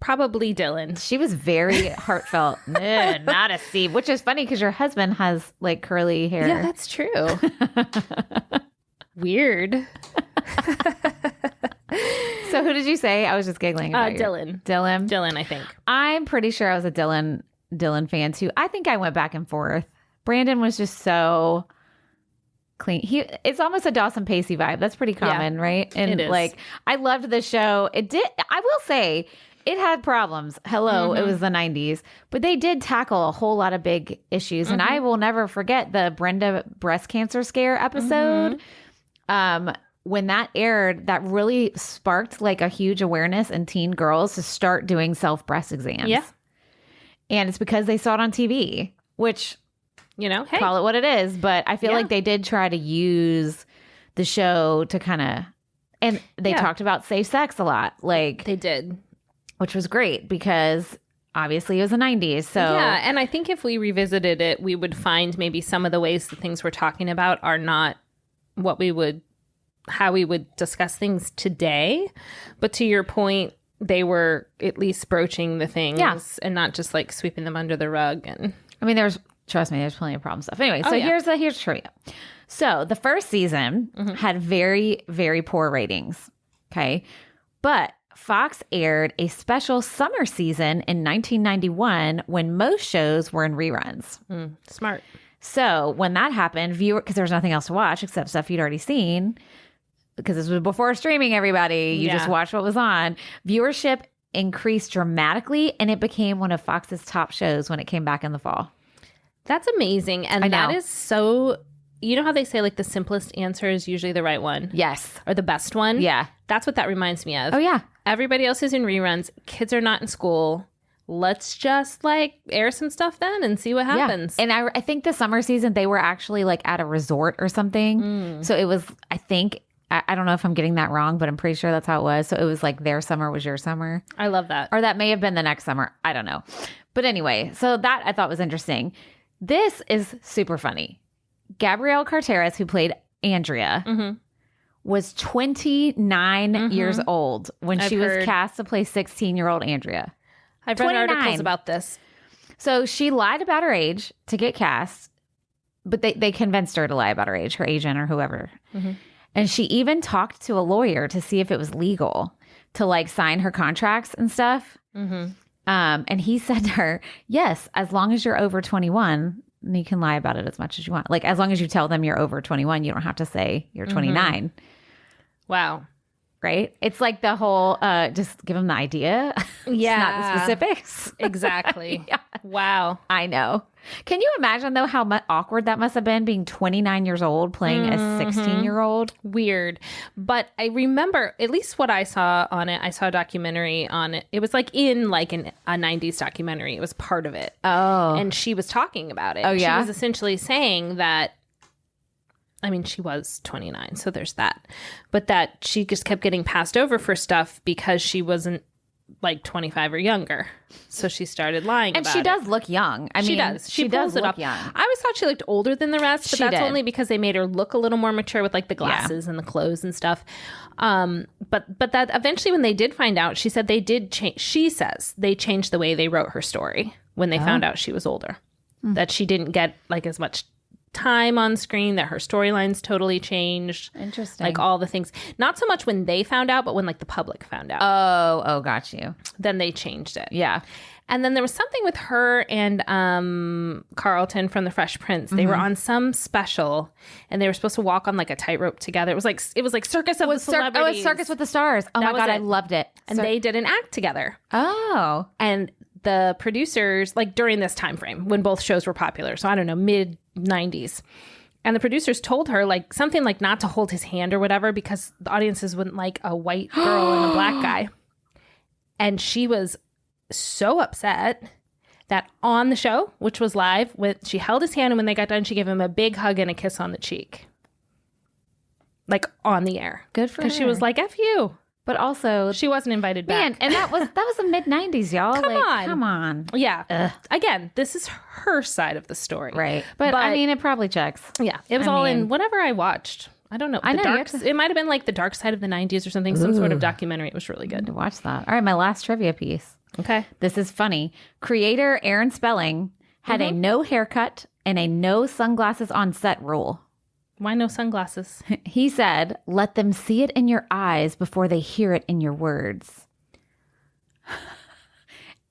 Probably Dylan. She was very heartfelt. Not a Steve, which is funny because your husband has like curly hair. Yeah, that's true. Weird. So who did you say? I was just giggling about Dylan. Dylan, I think. I'm pretty sure I was a Dylan fan too. I think I went back and forth. Brandon was just so clean. It's almost a Dawson Pacey vibe. That's pretty common, right? And it is. like, I loved the show. It did. I will say it had problems. Hello, it was the 90s, but they did tackle a whole lot of big issues. And I will never forget the Brenda breast cancer scare episode. When that aired, that really sparked like a huge awareness in teen girls to start doing self-breast exams. Yeah. And it's because they saw it on TV, which, you know, hey. Call it what it is. But I feel like they did try to use the show to kind of, and they talked about safe sex a lot. Like they did. Which was great because obviously it was the 90s. So yeah, and I think if we revisited it, we would find maybe some of the ways the things we're talking about are not how we would discuss things today. But to your point, they were at least broaching the things and not just like sweeping them under the rug. And I mean, trust me, there's plenty of problem stuff. Anyway, so here's trivia. So the first season had very, very poor ratings. Okay. But Fox aired a special summer season in 1991 when most shows were in reruns. Smart. So when that happened, because there was nothing else to watch except stuff you'd already seen, because this was before streaming, everybody. You just watched what was on. Viewership increased dramatically, and it became one of Fox's top shows when it came back in the fall. That's amazing. And that is so... You know how they say like the simplest answer is usually the right one? Yes. Or the best one? Yeah. That's what that reminds me of. Oh, yeah. Everybody else is in reruns. Kids are not in school. Let's just like air some stuff then and see what happens. Yeah. And I think the summer season, they were actually like at a resort or something. So it was, I think... I don't know if I'm getting that wrong, but I'm pretty sure that's how it was. So it was like their summer was your summer. I love that. Or that may have been the next summer. I don't know. But anyway, so that I thought was interesting. This is super funny. Gabrielle Carteris, who played Andrea, was 29 years old when she was cast to play 16-year-old Andrea. I've read articles about this. So she lied about her age to get cast, but they convinced her to lie about her agent or whoever. And she even talked to a lawyer to see if it was legal to like sign her contracts and stuff. And he said to her, yes, as long as you're over 21, you can lie about it as much as you want. Like as long as you tell them you're over 21, you don't have to say you're 29. Wow. Right? It's like the whole, just give them the idea. Yeah. Not the specifics. Exactly. Wow. I know. Can you imagine, though, how awkward that must have been being 29 years old playing a 16-year-old? Weird. But I remember, at least what I saw on it, I saw a documentary on it. It was like in like a 90s documentary. It was part of it. Oh. And she was talking about it. Oh, yeah? She was essentially saying that, I mean, she was 29, so there's that. But that she just kept getting passed over for stuff because she wasn't like 25 or younger. So she started lying about it. And she does look young. I mean, she does. She does look young. I always thought she looked older than the rest, but that's only because they made her look a little more mature with like the glasses and the clothes and stuff. But that eventually when they did find out, she said they did change. She says they changed the way they wrote her story when they found out she was older. That she didn't get like as much time on screen, that her storylines totally changed. Interesting. Like all the things. Not so much when they found out, but when like the public found out. Oh, got you. Then they changed it. Yeah. And then there was something with her and Carlton from The Fresh Prince. They were on some special, and they were supposed to walk on like a tightrope together. It was like Circus of the Celebrities. Oh, it's Circus with the Stars. Oh my God, I loved it. And they did an act together. Oh. And the producers, like during this time frame when both shows were popular, so I don't know, mid 90s, and the producers told her like something like not to hold his hand or whatever because the audiences wouldn't like a white girl and a black guy. And she was so upset that on the show, which was live, she held his hand, and when they got done, she gave him a big hug and a kiss on the cheek, like on the air. Good for her. Because she was like, F you. But also, she wasn't invited back. Man, and that was the mid-90s, y'all. Come on. Yeah. Ugh. Again, this is her side of the story. Right. But I mean, it probably checks. Yeah. It was in whatever I watched. I don't know. It might have been like the dark side of the 90s or something. Some sort of documentary. It was really good. To watch that. All right, my last trivia piece. Okay. This is funny. Creator Aaron Spelling had a no haircut and a no sunglasses on set rule. Why no sunglasses? He said, let them see it in your eyes before they hear it in your words.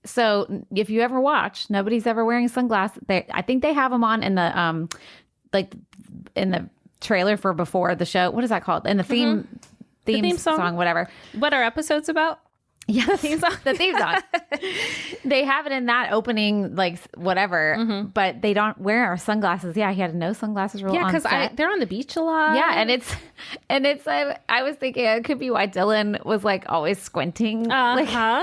So if you ever watch, nobody's ever wearing sunglasses. I think they have them on in the in the trailer for before the show. What is that called? In the theme song, whatever. What are episodes about? Yeah, the theme song. They have it in that opening, like whatever, but they don't wear our sunglasses. Yeah, he had no sunglasses rule. Yeah, because they're on the beach a lot. Yeah, and it's. I was thinking it could be why Dylan was like always squinting.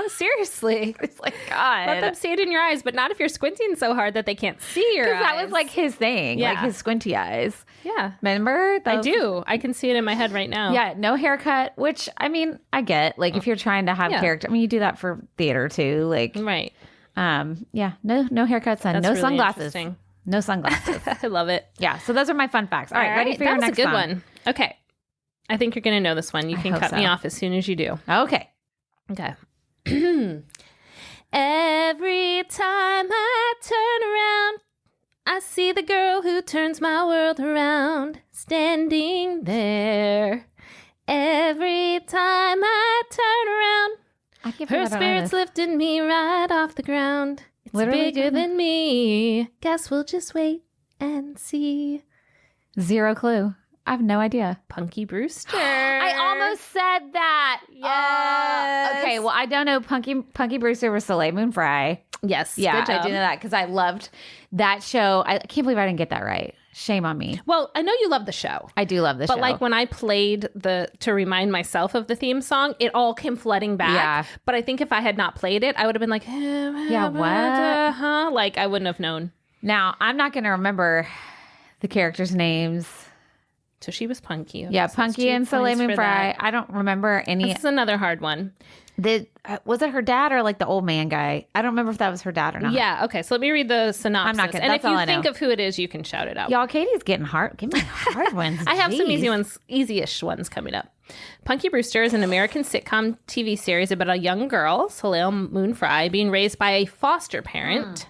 Seriously, it's like God. Let them see it in your eyes, but not if you're squinting so hard that they can't see your eyes. That was like his thing, like his squinty eyes. Yeah, remember? I do. I can see it in my head right now. Yeah, no haircut. Which I mean, I get. Like if you're trying to have character. I mean, you do that for theater too, like right. Yeah, no haircuts and no really sunglasses. No sunglasses. I love it. Yeah, so those are my fun facts. All right, ready for your next one? That was a good one. Okay, I think you're gonna know this one. You can cut me off as soon as you do. Okay. Every time I turn around, I see the girl who turns my world around standing there. Every time I turn around, her spirit's lifting me right off the ground. It's bigger than me. Guess we'll just wait and see. Zero clue. I have no idea. Punky Brewster. I almost said that. Yes. Okay, well, I don't know. Punky Brewster was Soleil Moon Frye. Yes. Yeah, I do know that because I loved that show. I can't believe I didn't get that right. Shame on me. Well, I know you love the show. I do love the show. But like when I played to remind myself of the theme song, it all came flooding back. Yeah. But I think if I had not played it, I would have been like, yeah, what? Like I wouldn't have known. Now, I'm not going to remember the characters' names. So she was Punky. Yeah, Punky and Soleil Moon Frye. I don't remember any. This is another hard one. Was it her dad or like the old man guy? I don't remember if that was her dad or not. Yeah, okay. So let me read the synopsis. I'm not going to. And if you think of who it is, you can shout it out. Y'all, Katie's getting hard. Give me hard ones. I have some easy-ish ones coming up. Punky Brewster is an American sitcom TV series about a young girl, Soleil Moon Frye, being raised by a foster parent.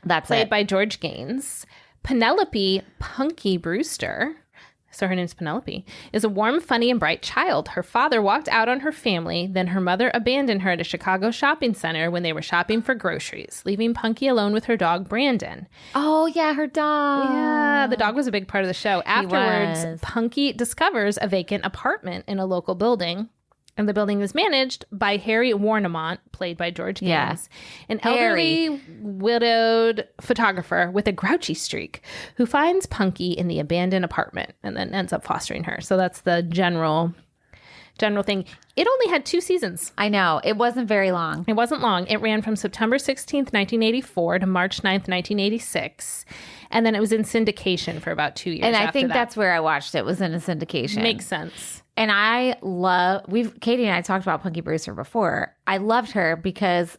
That's played by George Gaines. Penelope Punky Brewster, so her name's Penelope, is a warm, funny, and bright child. Her father walked out on her family, then her mother abandoned her at a Chicago shopping center when they were shopping for groceries, leaving Punky alone with her dog, Brandon. Oh, yeah, her dog. Yeah, the dog was a big part of the show. Afterwards, Punky discovers a vacant apartment in a local building, and the building is managed by Harry Warnemont, played by George Gaines, an elderly, widowed photographer with a grouchy streak who finds Punky in the abandoned apartment and then ends up fostering her. So that's the general thing. It only had 2 seasons. I know. It wasn't very long. It wasn't long. It ran from September 16th, 1984 to March 9th, 1986. And then it was in syndication for about 2 years. And I think that's where I watched it, was in a syndication. Makes sense. And Katie and I talked about Punky Brewster before. I loved her because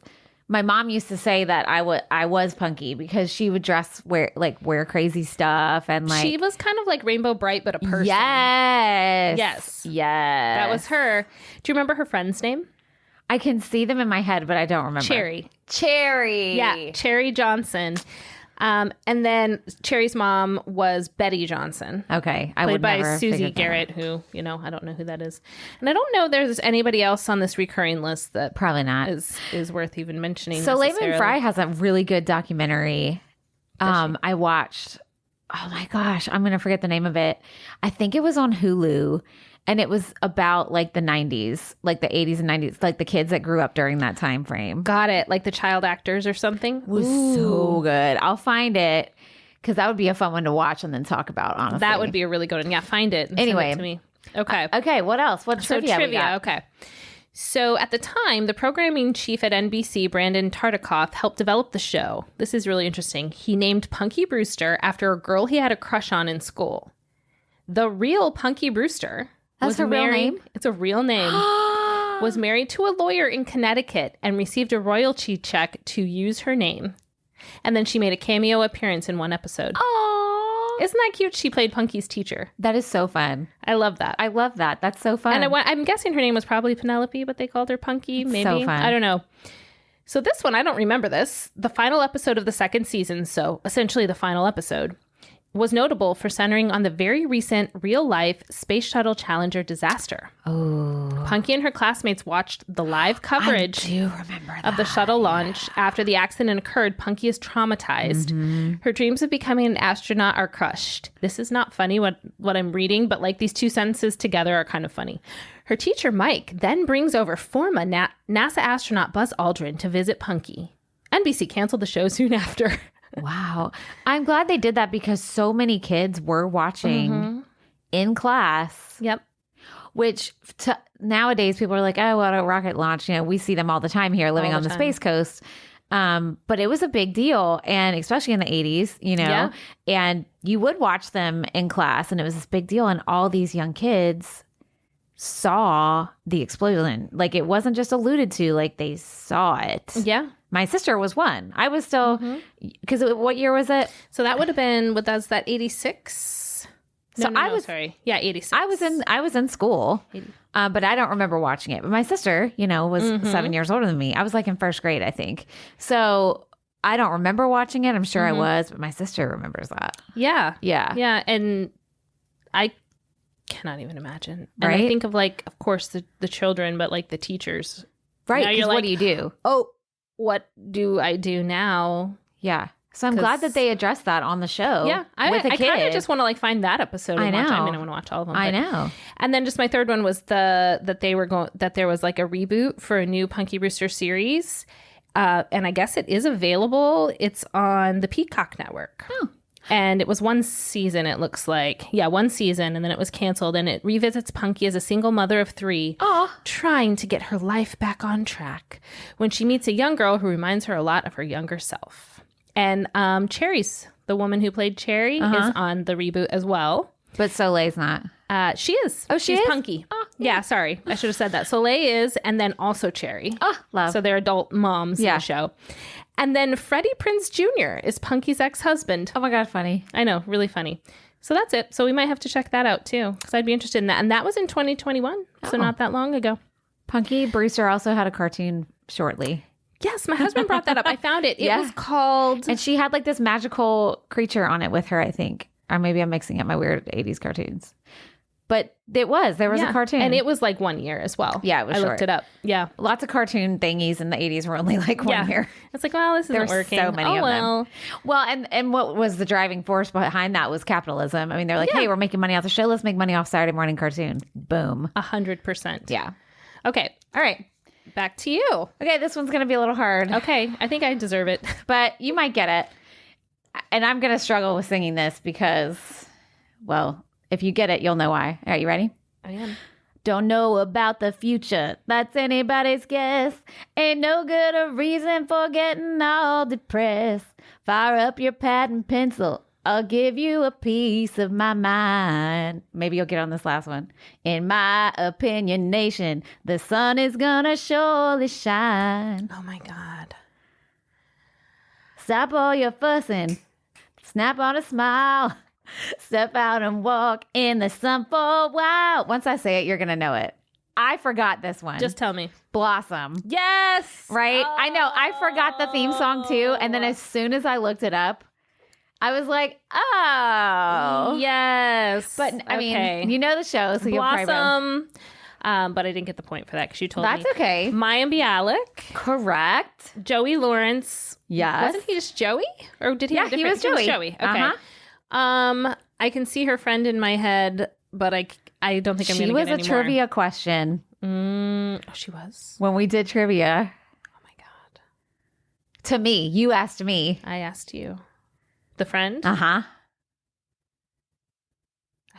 my mom used to say that I was Punky because she would wear crazy stuff and like she was kind of like Rainbow Bright but a person. Yes. That was her. Do you remember her friend's name? I can see them in my head, but I don't remember. Cherry. Yeah, Cherry Johnson. And then Cherry's mom was Betty Johnson. Okay. Played by Susie Garrett, who, I don't know who that is. And I don't know if there's anybody else on this recurring list that probably not is worth even mentioning. So Soleil Fry has a really good documentary. I watched, oh my gosh, I'm going to forget the name of it. I think it was on Hulu. And it was about like the 90s, like the 80s and 90s, like the kids that grew up during that time frame. Got it. Like the child actors or something? It was so good. I'll find it because that would be a fun one to watch and then talk about, honestly. That would be a really good one. Yeah, find it. And anyway. Send it to me. Okay. Okay, what else? What trivia we got? Okay. So at the time, the programming chief at NBC, Brandon Tartikoff, helped develop the show. This is really interesting. He named Punky Brewster after a girl he had a crush on in school. The real Punky Brewster... That's her real name? It's a real name. was married to a lawyer in Connecticut and received a royalty check to use her name. And then she made a cameo appearance in one episode. Oh, isn't that cute? She played Punky's teacher. That is so fun. I love that. I love that. That's so fun. And I'm guessing her name was probably Penelope, but they called her Punky. Maybe. So fun. I don't know. So this one, I don't remember this. The final episode of the second season, so essentially the final episode, was notable for centering on the very recent real-life Space Shuttle Challenger disaster. Oh. Punky and her classmates watched the live coverage of the shuttle launch. After the accident occurred, Punky is traumatized. Mm-hmm. Her dreams of becoming an astronaut are crushed. This is not funny, what I'm reading, but like these two sentences together are kind of funny. Her teacher, Mike, then brings over former NASA astronaut Buzz Aldrin to visit Punky. NBC canceled the show soon after. Wow. I'm glad they did that because so many kids were watching in class. Yep. Which nowadays people are like, oh, what a rocket launch. You know, we see them all the time here living on the Space Coast. But it was a big deal. And especially in the 80s, you know, and you would watch them in class and it was this big deal. And all these young kids saw the explosion. Like it wasn't just alluded to, like they saw it. Yeah. My sister was one. I was still, because what year was it? So that would have been, what was that, 86? Sorry. Yeah, 86. I was in school, but I don't remember watching it. But my sister, you know, was 7 years older than me. I was like in first grade, I think. So I don't remember watching it. I'm sure I was, but my sister remembers that. Yeah. Yeah. Yeah. And I cannot even imagine. And right? I think of like, of course, the children, but like the teachers. Right. Because like, what do you do? Oh, what do I do now? Yeah. So I'm glad that they addressed that on the show. Yeah. I kind of just want to like find that episode and watch it. I mean, I want to watch all of them. I know. And then just my third one was that there was like a reboot for a new Punky Brewster series. And I guess it is available. It's on the Peacock Network. Oh. And it was one season, it looks like. Yeah, one season, and then it was canceled. And it revisits Punky as a single mother of 3, trying to get her life back on track when she meets a young girl who reminds her a lot of her younger self. And Cherry's, the woman who played Cherry, is on the reboot as well. But Soleil's not. She is. Oh, she's Punky. Oh, yeah, sorry. I should have said that. Soleil is, and then also Cherry. Oh, love. So they're adult moms in the show. And then Freddie Prinze Jr. is Punky's ex-husband. Oh my God, funny. I know, really funny. So that's it. So we might have to check that out too, because I'd be interested in that. And that was in 2021, so not that long ago. Punky Brewster also had a cartoon shortly. Yes, my husband brought that up. I found it. It was called... And she had like this magical creature on it with her, I think. Or maybe I'm mixing up my weird 80s cartoons. But there was a cartoon. And it was like 1 year as well. Yeah, it was short. I looked it up. Yeah. Lots of cartoon thingies in the 80s were only like 1 year. It's like, well, this isn't working. There's so many of them. Well, and what was the driving force behind that was capitalism. I mean, they're like, hey, we're making money off the show. Let's make money off Saturday morning cartoon. Boom. 100%. Yeah. Okay. All right. Back to you. Okay, this one's going to be a little hard. Okay. I think I deserve it. But you might get it. And I'm going to struggle with singing this because, well, if you get it, you'll know why. Are you ready? I am. Don't know about the future. That's anybody's guess. Ain't no good a reason for getting all depressed. Fire up your pad and pencil. I'll give you a piece of my mind. Maybe you'll get on this last one. In my opinion, nation, the sun is gonna surely shine. Oh my God. Stop all your fussing. Snap on a smile. Step out and walk in the sun for a while. Once I say it, you're gonna know it. I forgot this one. Just tell me. Blossom. Yes. Right? I know. I forgot the theme song too. And then as soon as I looked it up, I was like, oh. Yes. But I mean, you know the show, so you'll probably Blossom. But I didn't get the point for that because you told me. That's okay. Mayim Bialik. Correct. Joey Lawrence. Yes. Wasn't he just Joey? Or did he have a different? He was Joey. Okay. I can see her friend in my head, but I don't think I'm going to get any more. She was a trivia question. Oh, she was? When we did trivia. Oh, my God. To me. You asked me. I asked you. The friend? Uh-huh.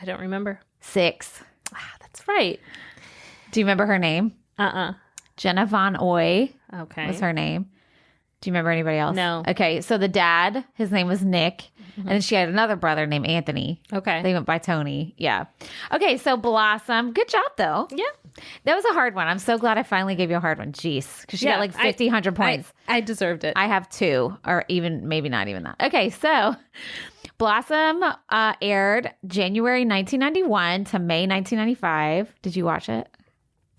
I don't remember. 6. That's right. Do you remember her name? Uh-uh. Jenna Von Oy. Okay. Was her name. Do you remember anybody else? No. Okay, so the dad, his name was Nick, and then she had another brother named Anthony. Okay. They went by Tony. Yeah. Okay, so Blossom. Good job, though. Yeah. That was a hard one. I'm so glad I finally gave you a hard one. Jeez, because she got like 50, 100 points. I deserved it. I have 2, or even maybe not even that. Okay, so Blossom aired January 1991 to May 1995. Did you watch it?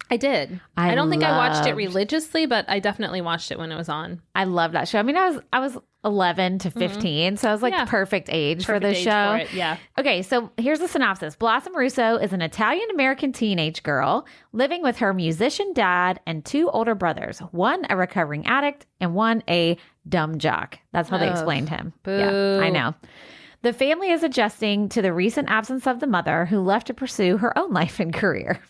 I did. I don't think I watched it religiously, but I definitely watched it when it was on. I love that show. I mean, I was 11 to 15, so I was like the perfect age for the show. For it, yeah. Okay, so here's the synopsis. Blossom Russo is an Italian-American teenage girl living with her musician dad and 2 older brothers, one a recovering addict and one a dumb jock. That's how they explained him. Boo. Yeah, I know. The family is adjusting to the recent absence of the mother who left to pursue her own life and career.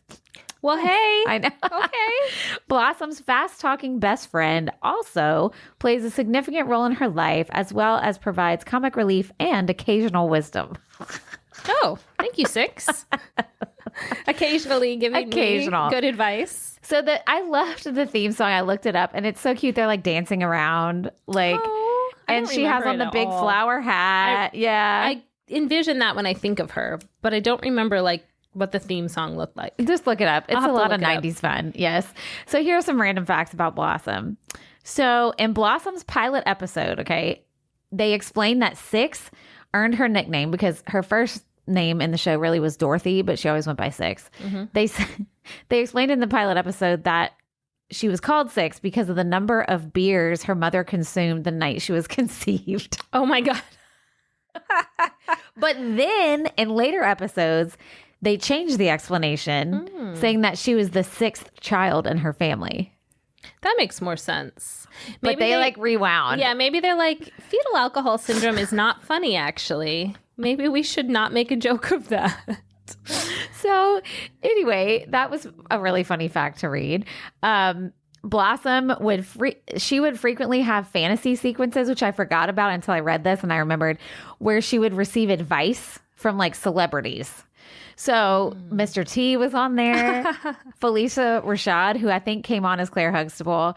Well, hey. I know. Okay. Blossom's fast-talking best friend also plays a significant role in her life, as well as provides comic relief and occasional wisdom. Oh, thank you, 6. Occasionally giving me good advice. So I loved the theme song. I looked it up, and it's so cute. They're like dancing around, like, and she has on the big flower hat. I envision that when I think of her, but I don't remember like what the theme song looked like. Just look it up. It's a lot of 90s fun. Yes. So here are some random facts about Blossom. So in Blossom's pilot episode, okay, they explained that 6 earned her nickname because her first name in the show really was Dorothy, but she always went by 6. Mm-hmm. They explained in the pilot episode that she was called 6 because of the number of beers her mother consumed the night she was conceived. Oh my God. But then in later episodes, they changed the explanation, saying that she was the 6th child in her family. That makes more sense. Maybe but they like rewound. Yeah, maybe they're like, fetal alcohol syndrome is not funny, actually. Maybe we should not make a joke of that. So anyway, that was a really funny fact to read. Blossom would frequently have fantasy sequences, which I forgot about until I read this and I remembered, where she would receive advice from like celebrities. So Mr. T was on there, Felicia Rashad, who I think came on as Claire Huxtable,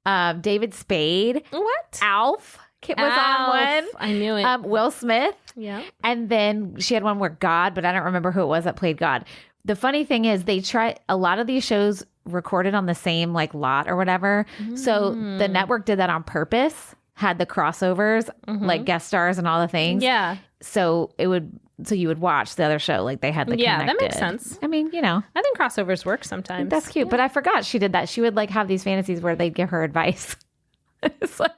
David Spade. What? Alf was on one. I knew it. Will Smith. Yeah. And then she had one where God, but I don't remember who it was that played God. The funny thing is a lot of these shows recorded on the same like lot or whatever. So the network did that on purpose, had the crossovers, like guest stars and all the things. Yeah. So you would watch the other show like they had the connected. That makes sense. I mean, I think crossovers work sometimes. That's cute. But I forgot she did that. She would like have these fantasies where they'd give her advice. It's like,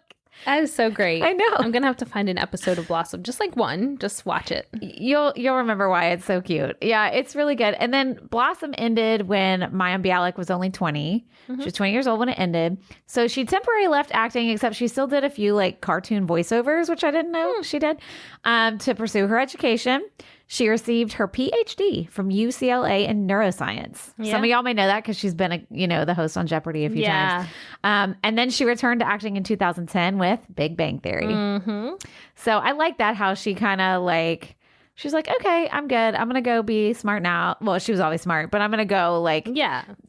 that is so great. I know. I'm gonna have to find an episode of Blossom, just like one. Just watch it. You'll remember why it's so cute. Yeah, it's really good. And then Blossom ended when Mayim Bialik was only 20. She was 20 years old when it ended. So she temporarily left acting, except she still did a few like cartoon voiceovers, which I didn't know she did, to pursue her education. She received her PhD from UCLA in neuroscience. Yeah. Some of y'all may know that because she's been the host on Jeopardy a few times. And then she returned to acting in 2010 with Big Bang Theory. So I like that, how she kind of like, she's like, okay, I'm good. I'm going to go be smart now. Well, she was always smart, but I'm going to go like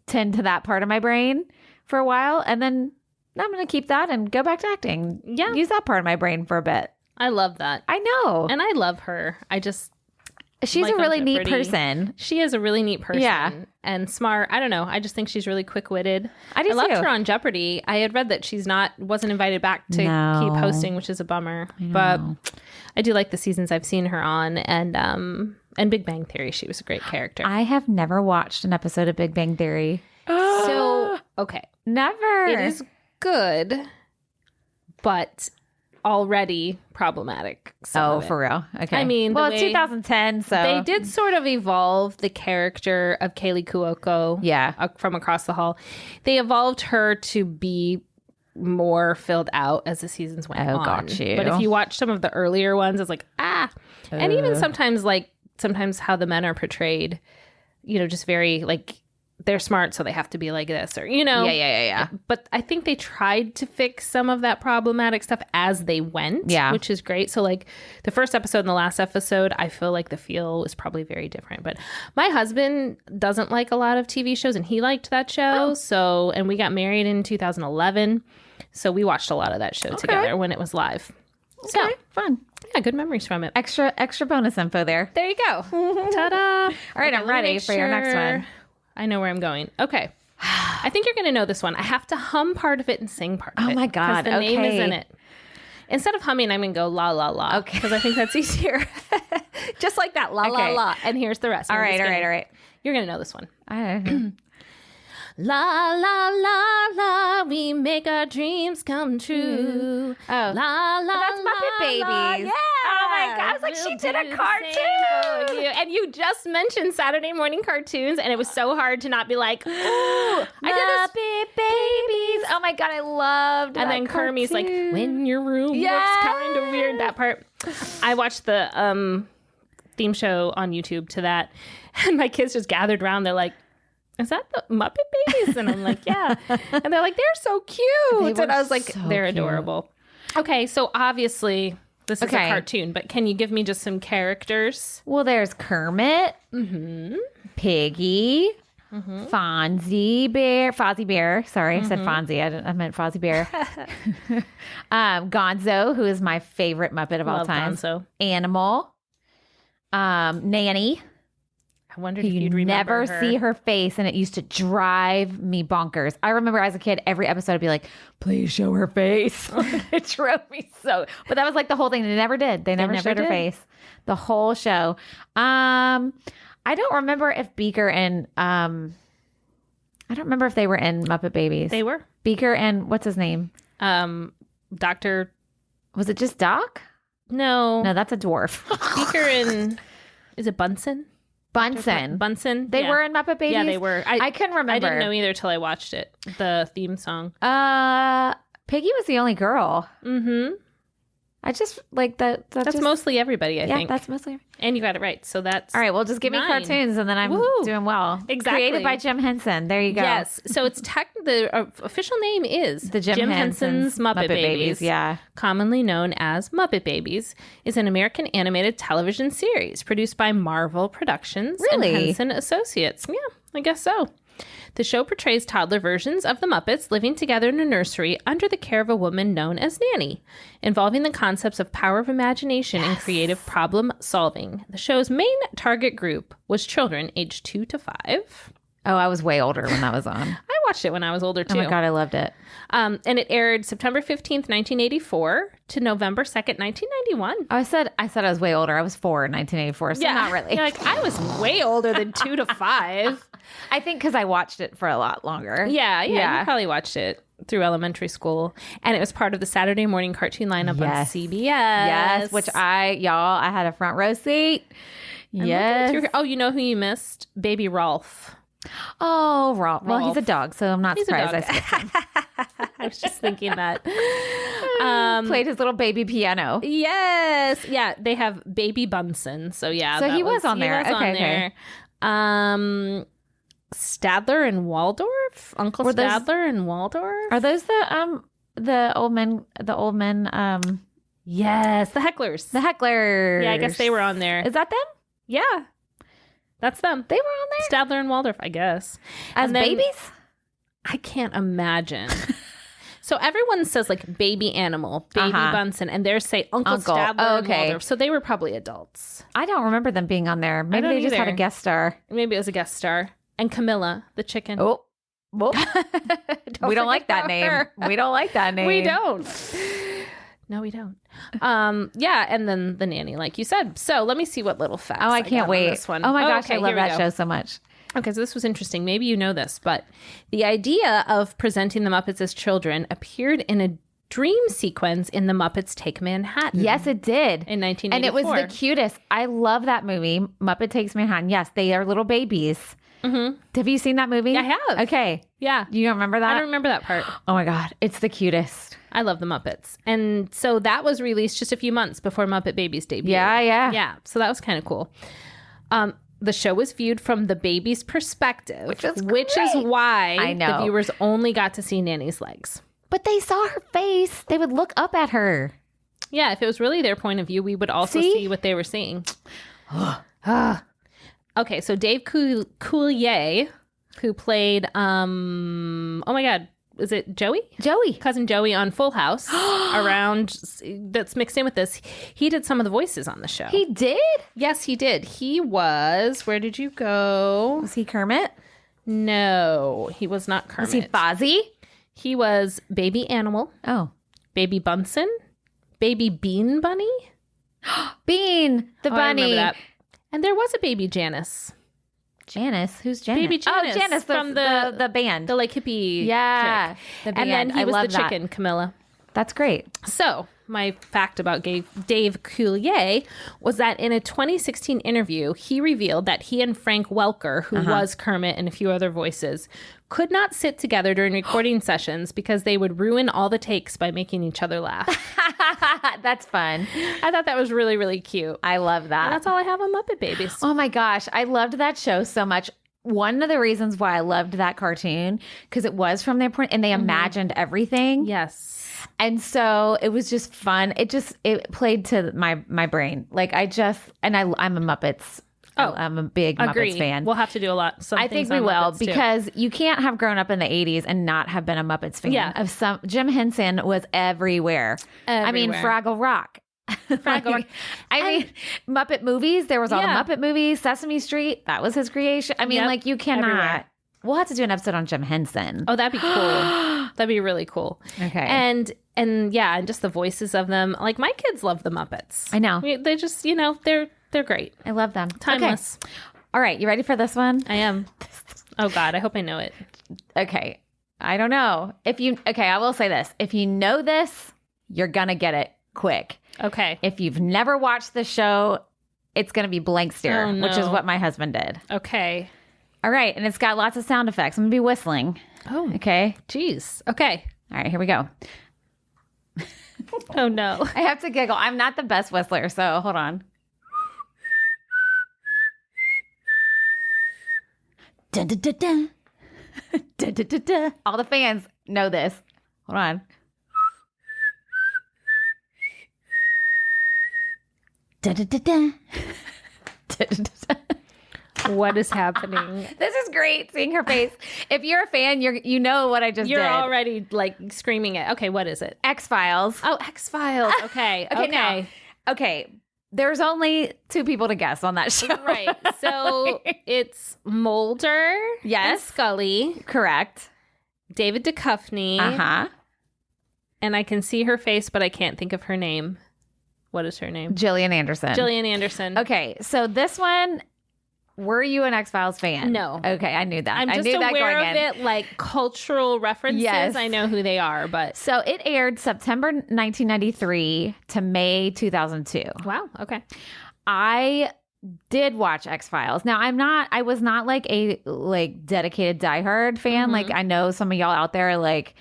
tend to that part of my brain for a while. And then I'm going to keep that and go back to acting. Yeah. Use that part of my brain for a bit. I love that. I know. And I love her. She's a really neat person. She is a really neat person. Yeah. And smart. I don't know. I just think she's really quick-witted. I loved her on Jeopardy. I had read that she's wasn't invited back to keep hosting, which is a bummer. But I do like the seasons I've seen her on. And Big Bang Theory, she was a great character. I have never watched an episode of Big Bang Theory. So, okay. Never. It is good, but already problematic. For real? Okay. I mean, it's 2010, so they did sort of evolve the character of Kaylee Cuoco. Yeah, from Across the Hall. They evolved her to be more filled out as the seasons went on. Got you. But if you watch some of the earlier ones, it's like and even sometimes how the men are portrayed, just very like, they're smart, so they have to be like this, or Yeah. But I think they tried to fix some of that problematic stuff as they went, which is great. So like the first episode and the last episode, I feel like the feel is probably very different. But my husband doesn't like a lot of TV shows, and he liked that show. And we got married in 2011. So we watched a lot of that show together when it was live. Okay, So fun. yeah, good memories from it. Extra bonus info there. There you go. Ta-da. All right, I'm ready for your next one. I know where I'm going. Okay. I think you're going to know this one. I have to hum part of it and sing part of it. Oh my God. Because the name is in it. Instead of humming, I'm going to go la, la, la. Okay. Because I think that's easier. Just like that. La, la, la. And here's the rest. All right. You're going to know this one. I La, la, la, la, we make our dreams come true. Oh. La, la, That's Muppet Babies. La, yeah. Oh my God. I was like, she did a cartoon. And you just mentioned Saturday morning cartoons, and it was so hard to not be like, ooh, I Muppet Babies. Oh my God, I loved and that then Kermie's like, cartoon. when your room looks kind of weird. That part. I watched the theme show on YouTube to that, and my kids just gathered around. They're like, is that the Muppet Babies? And I'm like, yeah. And they're like, they're so cute. And I was like, they're adorable. Okay, so obviously this is a cartoon, but can you give me just some characters? Well, there's Kermit, Piggy, Fozzie Bear. Sorry, I said Fonzie. I meant Fozzie Bear. Gonzo, who is my favorite Muppet of all time. Gonzo. Animal. Nanny. I wondered if you'd remember never see her face, and it used to drive me bonkers. I remember as a kid, every episode I'd be like, please show her face. It drove me so. But that was like the whole thing. They never did. They never showed her face. The whole show. I don't remember if Beaker and I don't remember if they were in Muppet Babies. They were. Beaker and what's his name? Dr. Was it just Doc? No, that's a dwarf. Beaker and is it Bunsen? Bunsen. They were in Muppet Babies? Yeah, they were. I couldn't remember. I didn't know either till I watched it. The theme song. Piggy was the only girl. Mm-hmm. I just like that. That's mostly everybody, I think. Yeah, that's mostly. And you got it right. So that's all right. Well, just give me cartoons, and then I'm doing well. Exactly. Created by Jim Henson. There you go. Yes. So it's the official name is the Jim Henson's Muppet Babies. Yeah. Commonly known as Muppet Babies, is an American animated television series produced by Marvel Productions and Henson Associates. Yeah, I guess so. The show portrays toddler versions of the Muppets living together in a nursery under the care of a woman known as Nanny, involving the concepts of power of imagination and creative problem solving. The show's main target group was children aged 2 to 5. Oh, I was way older when that was on. I watched it when I was older, too. Oh, my God, I loved it. And it aired September 15th, 1984 to November 2nd, 1991. Oh, I said I was way older. I was 4 in 1984, so not really. You're like, I was way older than 2 to 5. I think because I watched it for a lot longer. Yeah. You probably watched it through elementary school. And it was part of the Saturday morning cartoon lineup on CBS. Yes, which I had a front row seat. Yes. Oh, you know who you missed? Baby Rolf. Oh, Rolf. Well, he's a dog, so I'm not surprised I skipped him. I was just thinking that. Played his little baby piano. Yes. Yeah, they have Baby Bunsen. So, yeah. So he was on there. Okay. Stadler and Waldorf? Uncle Stadler and Waldorf? Are those the old men yes, the Hecklers. The Hecklers. Yeah, I guess they were on there. Is that them? Yeah. That's them. They were on there? Stadler and Waldorf, I guess. As babies? I can't imagine. So everyone says like baby animal, baby Bunsen, and theirs say Uncle Stadler and Waldorf. So they were probably adults. I don't remember them being on there. Maybe they just had a guest star. Maybe it was a guest star. And Camilla, the chicken. Oh. We don't like that name. We don't like that name. We don't. No, we don't. Yeah, and then the nanny, like you said. So let me see what little facts. Oh, I can't wait. This one. Oh my gosh, I love that show so much. Okay, so this was interesting. Maybe you know this, but the idea of presenting the Muppets as children appeared in a dream sequence in The Muppets Take Manhattan. Yes, it did. In 1984. And it was the cutest. I love that movie, Muppet Takes Manhattan. Yes, they are little babies. Mm-hmm. Have you seen that movie? I have. Okay. Yeah. You don't remember that? I don't remember that part. Oh my God. It's the cutest. I love the Muppets. And so that was released just a few months before Muppet Babies debuted. Yeah. Yeah. So that was kind of cool. The show was viewed from the baby's perspective, which is why the viewers only got to see Nanny's legs. But they saw her face. They would look up at her. Yeah. If it was really their point of view, we would also see what they were seeing. Okay, so Dave Coulier, who played, oh my God, is it Joey? Joey. Cousin Joey on Full House around, that's mixed in with this. He did some of the voices on the show. He did? Yes, he did. He was, where did you go? Was he Kermit? No, he was not Kermit. Was he Fozzie? He was Baby Animal. Oh. Baby Bunsen. Baby Bean Bunny. Bean, the bunny. I remember that. And there was a baby Janice. Janice? Who's Janice? Baby Janice. Oh, Janice from the band. The like hippie chick. The band. And then he was the chicken, Camilla. That's great. So my fact about Dave Coulier was that in a 2016 interview, he revealed that he and Frank Welker, who was Kermit and a few other voices, could not sit together during recording sessions because they would ruin all the takes by making each other laugh. That's fun. I thought that was really, really cute. I love that. And that's all I have on Muppet Babies. Oh my gosh. I loved that show so much. One of the reasons why I loved that cartoon, because it was from their point and they imagined everything. Yes. And so it was just fun. It played to my brain. Like I'm a Muppets. I'm a big Muppets fan. We'll have to do a lot. I think we will because you can't have grown up in the 80s and not have been a Muppets fan. Yeah. Jim Henson was everywhere. I mean, Fraggle Rock. Fraggle Rock. Muppet movies. There was all the Muppet movies. Sesame Street. That was his creation. I mean, like you cannot. Everywhere. We'll have to do an episode on Jim Henson. Oh, that'd be cool. That'd be really cool. Okay. And yeah, and just the voices of them. Like my kids love the Muppets. I know. They just, they're great. I love them. Timeless. Okay. All right, you ready for this one? I am. Oh God, I hope I know it. Okay. I don't know. I will say this. If you know this, you're gonna get it quick. Okay. If you've never watched the show, it's gonna be blank stare, which is what my husband did. Okay. All right, and it's got lots of sound effects. I'm gonna be whistling. Oh. Okay. Jeez. Okay. All right, here we go. Oh no. I have to giggle. I'm not the best whistler, so hold on. Dun, dun, dun, dun. Dun, dun, dun, dun. All the fans know this. Hold on. Dun, dun, dun, dun. Dun, dun, dun. What is happening? This is great seeing her face. If you're a fan, you know what I just did. You're already like screaming it. Okay, what is it? X-Files. Oh, X-Files. Okay. Okay. There's only 2 people to guess on that show. Right. So it's Mulder. Yes. And Scully. Correct. David Duchovny. Uh-huh. And I can see her face, but I can't think of her name. What is her name? Gillian Anderson. Gillian Anderson. Okay. So this one, were you an X-Files fan? No. Okay. I knew that. I'm just aware of it, like cultural references. Yes. I know who they are, but. So it aired September 1993 to May 2002. Wow. Okay. I did watch X-Files. Now I was not like a dedicated diehard fan. Like I know some of y'all out there like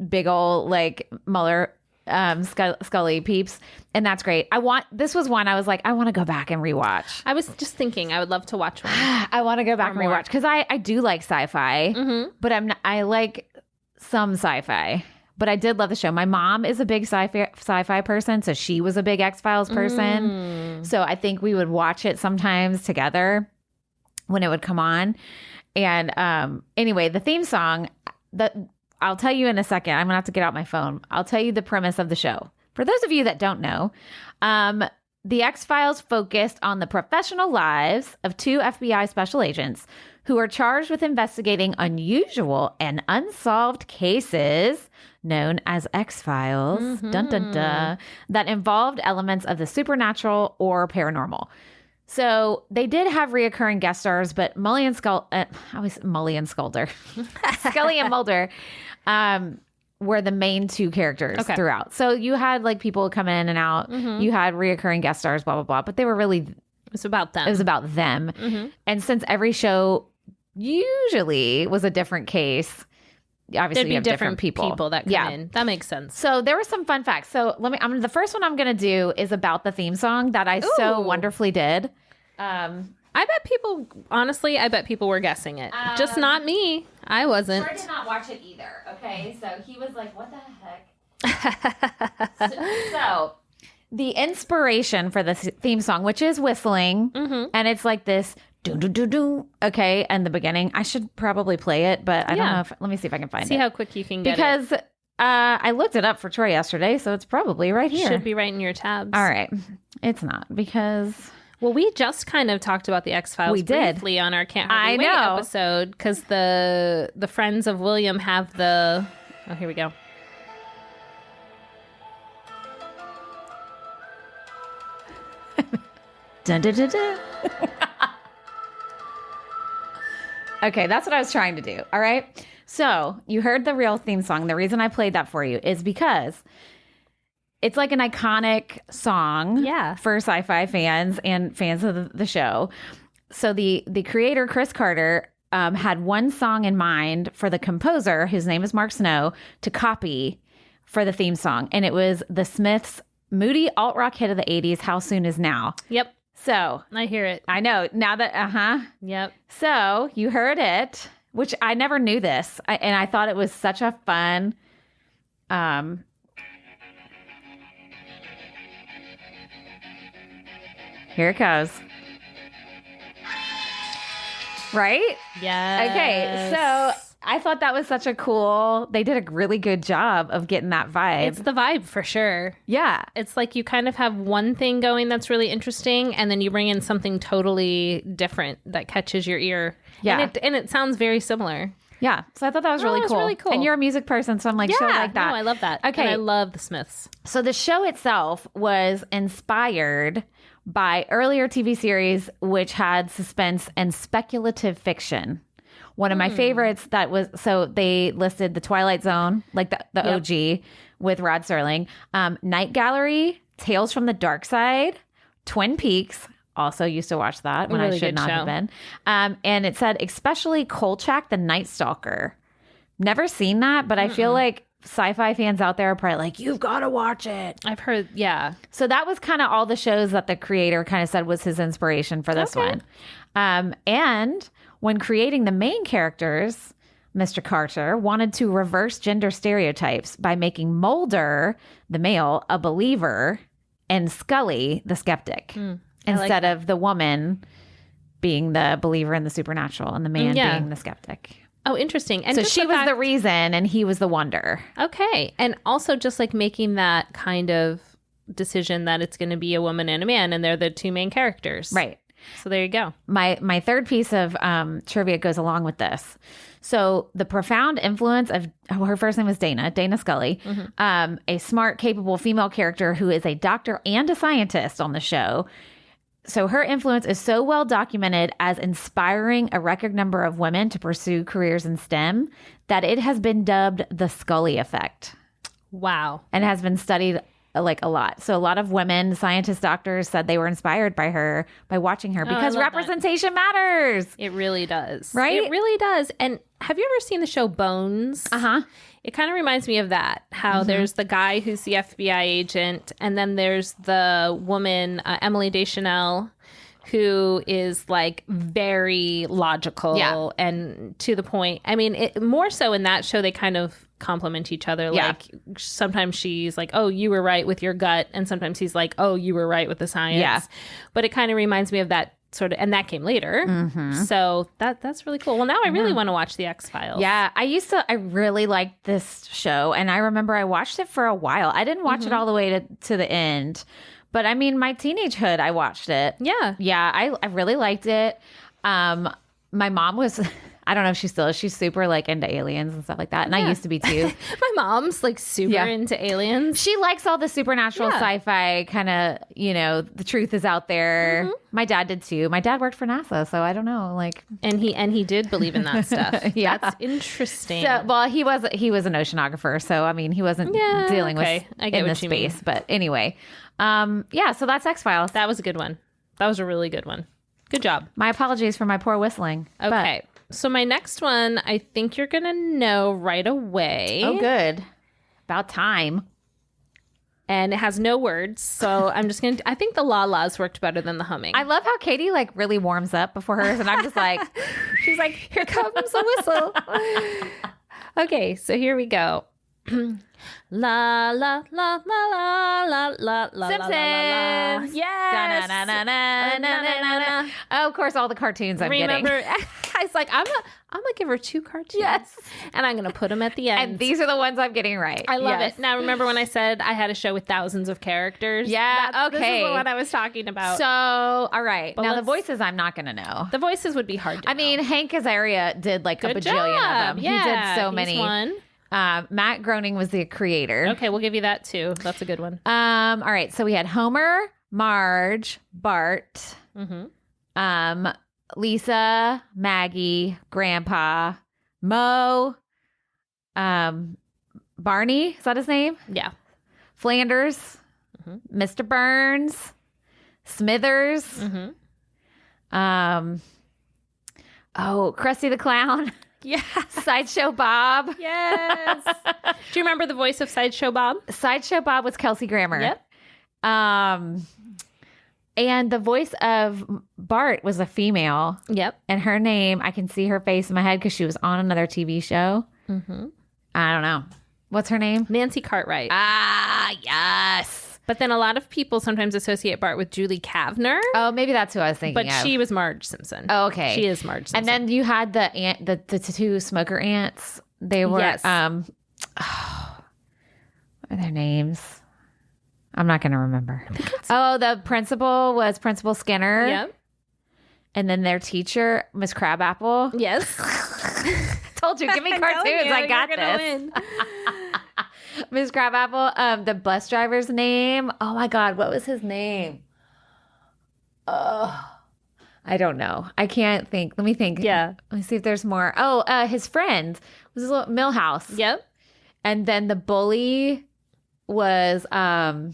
big old like Mueller Scully peeps, and that's great. This was one I was like, I want to go back and rewatch. I was just thinking I would love to watch one. I want to go back and rewatch because I do like sci-fi, but I like some sci-fi. But I did love the show. My mom is a big sci-fi person, so she was a big X-Files person. So I think we would watch it sometimes together when it would come on. And anyway, the theme song that I'll tell you in a second. I'm going to have to get out my phone. I'll tell you the premise of the show. For those of you that don't know, the X-Files focused on the professional lives of 2 FBI special agents who are charged with investigating unusual and unsolved cases known as X-Files, dun, dun, dun, that involved elements of the supernatural or paranormal. So they did have reoccurring guest stars, but Scully and Mulder were the main 2 characters throughout. So you had like people come in and out. You had reoccurring guest stars, blah, blah, blah. But they were really... It was about them. It was about them. And since every show usually was a different case, obviously there'd be you have different people that come in. That makes sense. So there were some fun facts. So the first one I'm going to do is about the theme song that I so wonderfully did. I bet people were guessing it. Just not me. I wasn't. Troy did not watch it either. Okay. So he was like, what the heck? so the inspiration for the theme song, which is whistling, and it's like this do. Okay, and the beginning. I should probably play it, but I don't know if. Let me see if I can find it. See how quick you can get it. Because I looked it up for Troy yesterday, so it's probably right here. Should be right in your tabs. All right, it's not because. Well, we just kind of talked about the X-Files briefly on our Can't Hardly Wait episode because the friends of William have the. Oh, here we go. Dun, dun, dun, dun. Okay, that's what I was trying to do. All right. So you heard the real theme song. The reason I played that for you is because it's like an iconic song for sci-fi fans and fans of the show. So the creator, Chris Carter, had one song in mind for the composer, whose name is Mark Snow, to copy for the theme song. And it was the Smiths' moody alt-rock hit of the 80s, How Soon Is Now. Yep. So I hear it. I know. Now that, Yep. So you heard it, which I never knew this. And I thought it was such a fun... Here it goes. Right? Yes. Okay, so I thought that was such a cool... They did a really good job of getting that vibe. It's the vibe for sure. Yeah. It's like you kind of have one thing going that's really interesting, and then you bring in something totally different that catches your ear. Yeah. And it sounds very similar. Yeah. So I thought that was really cool. Really cool. And you're a music person, so I'm like, show like that. No, I love that. Okay. And I love the Smiths. So the show itself was inspired by earlier TV series which had suspense and speculative fiction. One of my favorites that was, so they listed The Twilight Zone, like the OG with Rod Serling, Night Gallery, Tales from the Dark Side, Twin Peaks. Also used to watch that when I should not have been. And it said, especially Kolchak the Night Stalker. Never seen that, but I feel like sci-fi fans out there are probably like, you've got to watch it. I've heard, So that was kind of all the shows that the creator kind of said was his inspiration for this one. And when creating the main characters, Mr. Carter wanted to reverse gender stereotypes by making Mulder, the male, a believer, and Scully, the skeptic, instead of the woman being the believer in the supernatural and the man being the skeptic. Oh, interesting. And so she was the reason and he was the wonder. Okay. And also just like making that kind of decision that it's going to be a woman and a man and they're the two main characters. Right. So there you go. My third piece of trivia goes along with this. So the profound influence of her first name was Dana Scully, a smart, capable female character who is a doctor and a scientist on the show. So her influence is so well documented as inspiring a record number of women to pursue careers in STEM that it has been dubbed the Scully effect. Wow. And has been studied like a lot. So a lot of women, scientists, doctors said they were inspired by her, by watching her, because representation matters. It really does. Right? It really does. And have you ever seen the show Bones? It kind of reminds me of that, how there's the guy who's the FBI agent, and then there's the woman, Emily Deschanel, who is like very logical and to the point. I mean, more so in that show, they kind of complement each other. Like sometimes she's like, oh, you were right with your gut. And sometimes he's like, oh, you were right with the science. Yeah. But it kind of reminds me of that sort of, and that came later. So that's really cool. Well, now I really want to watch the X-Files. Yeah. I really liked this show. And I remember I watched it for a while. I didn't watch it all the way to the end. But I mean, my teenagehood, I watched it. Yeah. Yeah. I really liked it. My mom was... I don't know if she still is. She's super like into aliens and stuff like that. And I used to be too. My mom's like super into aliens. She likes all the supernatural sci-fi kind of, the truth is out there. My dad did too. My dad worked for NASA, so I don't know. Like, and he did believe in that stuff. That's interesting. So, well, he was an oceanographer, so I mean, he wasn't dealing with in this space. Mean. But anyway, so that's X-Files. That was a good one. That was a really good one. Good job. My apologies for my poor whistling. Okay. So my next one, I think you're going to know right away. Oh, good. About time. And it has no words. So I'm just going to, I think the la-las worked better than the humming. I love how Katie like really warms up before hers. And I'm just like, she's like, here comes a whistle. Okay, so here we go. La la la la la la la la Simpsons. La, la, la. Yes. Da-na-na-na-na-na-na-na. Oh, of course, all the cartoons I'm getting. I was like, I'm gonna give her 2 cartoons. Yes. And I'm gonna put them at the end. And these are the ones I'm getting right. I love it. Now, remember when I said I had a show with thousands of characters? Yeah, This is the one I was talking about. So, all right. But now, the voices I'm not going to know. The voices would be hard to know. I mean, Hank Azaria did like a bajillion of them. Yeah, he did so many. One. Matt Groening was the creator. Okay, we'll give you that too. That's a good one. All right. So we had Homer, Marge, Bart, Lisa, Maggie, Grandpa, Moe, Barney. Is that his name? Yeah. Flanders, Mr. Burns, Smithers. Krusty the Clown. Yes. Sideshow Bob. Yes. Do you remember the voice of Sideshow Bob? Sideshow Bob was Kelsey Grammer. Yep. And the voice of Bart was a female. Yep. And her name, I can see her face in my head because she was on another TV show. I don't know. What's her name? Nancy Cartwright. Ah, yes. But then a lot of people sometimes associate Bart with Julie Kavner. Oh, maybe that's who I was thinking But of. she was Marge Simpson. Oh, okay. She is Marge Simpson. And then you had the 2 smoker ants. They were, Yes. what are their names? I'm not going to remember. The principal was Principal Skinner. Yep. And then their teacher, Miss Crabapple. Yes. Told you, give me cartoons. I got this. Miss Crabapple. The bus driver's name. Oh my God, what was his name? I don't know. I can't think. Let me think. Yeah. Let me see if there's more. His friend was a little Millhouse. Yep. And then the bully was there's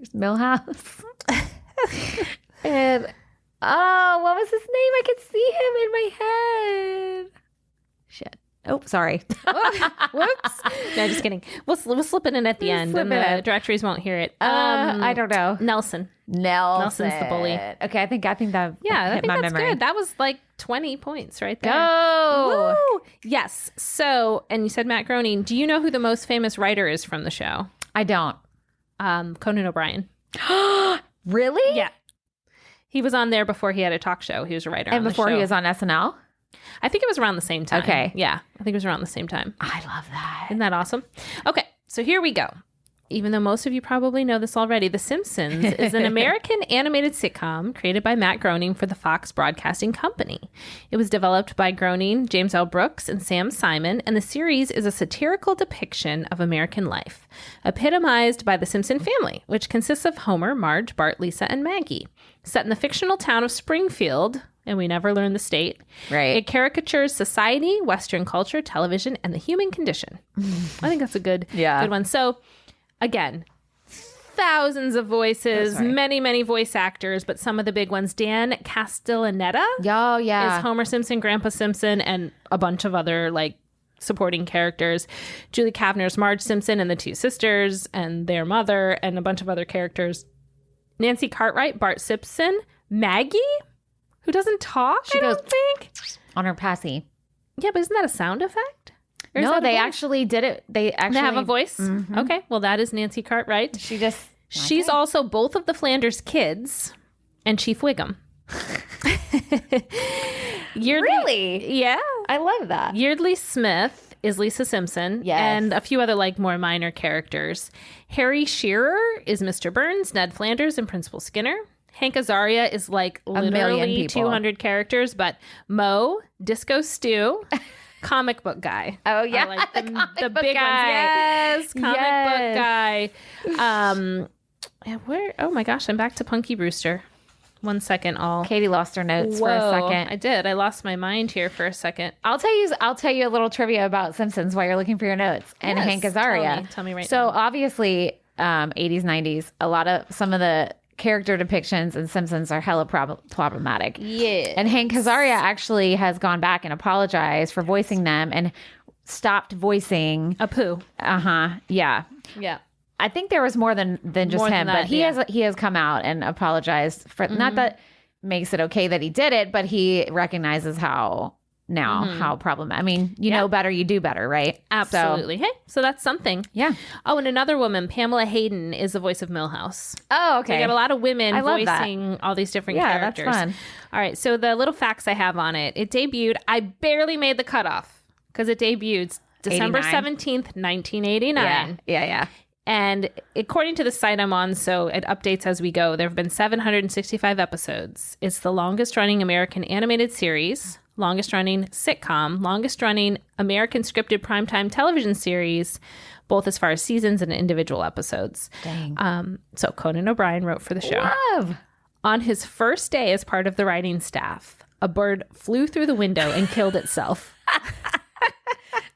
Millhouse. And what was his name? I could see him in my head. Shit. Oh, sorry. Whoops. No, just kidding. We'll slip it in at the end, and the directories won't hear it. I don't know. Nelson. Nelson's the bully. Okay, I think that hit I think my that's memory. good. That was like 20 points right there. Go! Woo! Yes. So, and you said Matt Groening. Do you know who the most famous writer is from the show? I don't. Conan O'Brien. Really? Yeah. He was on there before he had a talk show. He was a writer And on before the show. he was on SNL? I think it was around the same time. Okay. Yeah. I think it was around the same time. I love that. Isn't that awesome? Okay. So here we go. Even though most of you probably know this already, The Simpsons is an American animated sitcom created by Matt Groening for the Fox Broadcasting Company. It was developed by Groening, James L. Brooks, and Sam Simon, and the series is a satirical depiction of American life, epitomized by the Simpson family, which consists of Homer, Marge, Bart, Lisa, and Maggie. Set in the fictional town of Springfield, and we never learn the state. Right. It caricatures society, Western culture, television, and the human condition. I think that's a good one. So, again, thousands of voices, many, many voice actors, but some of the big ones. Dan Castellaneta is Homer Simpson, Grandpa Simpson, and a bunch of other supporting characters. Julie Kavner's Marge Simpson and the 2 sisters and their mother and a bunch of other characters. Nancy Cartwright, Bart Simpson, Maggie, who doesn't talk, I don't think. On her passy. Yeah, but isn't that a sound effect? No, they actually did it. They have a voice? Mm-hmm. Okay, well, that is Nancy Cartwright. She's also both of the Flanders kids and Chief Wiggum. Really? Yeah. I love that. Yeardley Smith is Lisa Simpson. Yes. And a few other more minor characters. Harry Shearer is Mr. Burns, Ned Flanders, and Principal Skinner. Hank Azaria is literally 200 characters, but Moe, Disco Stew, comic book guy. Oh, yeah. I like the big guy. Ones. Yes, comic book guy. Oh my gosh, I'm back to Punky Brewster. 1 second, Katie lost her notes for a second. I did. I lost my mind here for a second. I'll tell you a little trivia about Simpsons while you're looking for your notes. And Hank Azaria. Tell me right now. So obviously, 80s, 90s, some of the character depictions in Simpsons are hella problematic. Yeah. And Hank Azaria actually has gone back and apologized for voicing them and stopped voicing Apu. Yeah. Yeah. I think there was more than just him, but he has come out and apologized for not that makes it okay that he did it, but he recognizes how now how problematic. I mean, you know better, you do better, right? Absolutely. So that's something. Yeah. Oh, and another woman, Pamela Hayden, is the voice of Millhouse. Oh, okay. So you got a lot of women voicing all these different characters. That's fun. All right. So the little facts I have on it. It debuted. I barely made the cutoff because it debuted December 17th, 1989. Yeah. And according to the site I'm on, so it updates as we go, there have been 765 episodes. It's the longest running American animated series, longest running sitcom, longest running American scripted primetime television series, both as far as seasons and individual episodes. Dang. So Conan O'Brien wrote for the show. Love. On his first day as part of the writing staff, a bird flew through the window and killed itself.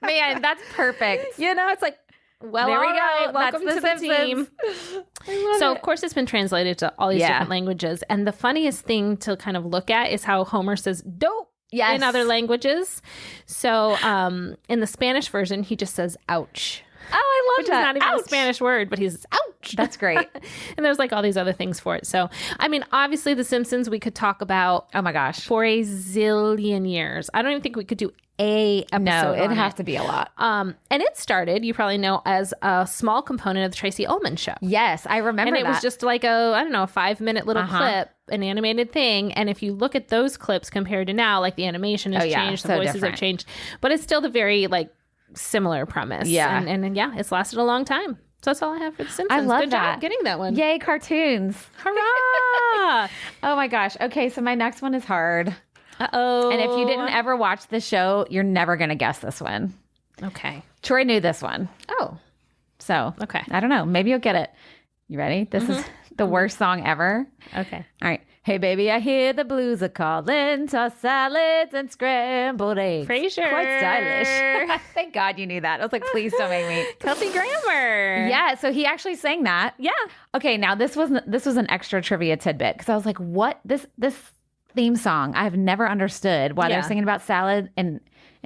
Man, that's perfect. You know, it's like, well, there we right, go. welcome That's to the team. So, of course, it's been translated to all these different languages. And the funniest thing to kind of look at is how Homer says dope in other languages. So in the Spanish version, he just says ouch. Oh, I love which that. Which is not even a Spanish word, but he says ouch. That's great. And there's like all these other things for it. So, I mean, obviously, The Simpsons we could talk about. Oh, my gosh. For a zillion years. I don't even think we could do a episode. No, it'd have to be a lot. And it started, you probably know, as a small component of the Tracy Ullman Show. Yes, I remember that. And it was just like a 5-minute little clip, an animated thing. And if you look at those clips compared to now, like the animation has changed, the voices have changed, but it's still the very similar premise. Yeah. And it's lasted a long time. So that's all I have for The Simpsons. I love Good job getting that one. Yay, cartoons. Hurrah! Oh my gosh. Okay, so my next one is hard. Uh-oh. And if you didn't ever watch the show, you're never going to guess this one. Okay. Troy knew this one. Oh. So, okay. I don't know. Maybe you'll get it. You ready? This is the worst song ever. Okay. All right. Hey, baby, I hear the blues are calling. Tossed salads and scrambled eggs. Frasier. Quite stylish. Thank God you knew that. I was like, please don't make me. Kelsey Grammer. Yeah, so he actually sang that. Yeah. Okay, now this was an extra trivia tidbit because I was like, what? This theme song, I've never understood why they're singing about salad and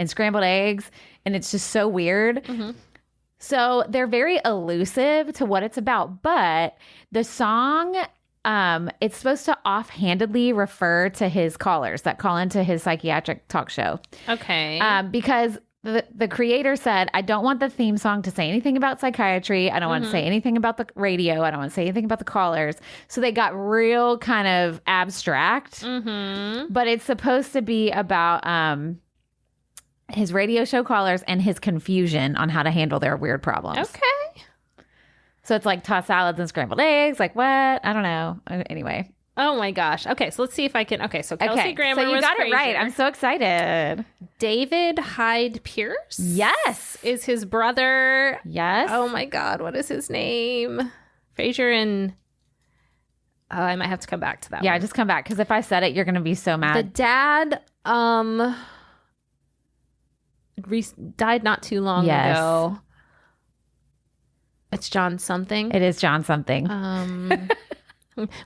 scrambled eggs, and it's just so weird. So they're very elusive to what it's about, but the song, it's supposed to offhandedly refer to his callers that call into his psychiatric talk show. Okay. Because the creator said, I don't want the theme song to say anything about psychiatry. I don't want to say anything about the radio. I don't want to say anything about the callers. So they got real kind of abstract. But it's supposed to be about his radio show callers and his confusion on how to handle their weird problems. Okay. So it's like tossed salads and scrambled eggs. Like what? I don't know. Anyway. Oh my gosh. Okay, so let's see if I can. Okay, so Kelsey Grammer. So you got Frasier. it right. I'm so excited. David Hyde Pierce. Yes, is his brother. Yes. Oh my God, what is his name? Frasier and. Oh, I might have to come back to that. Yeah, one. just come back because if I said it, you're going to be so mad. The dad, died not too long ago. It's John something. It is John something.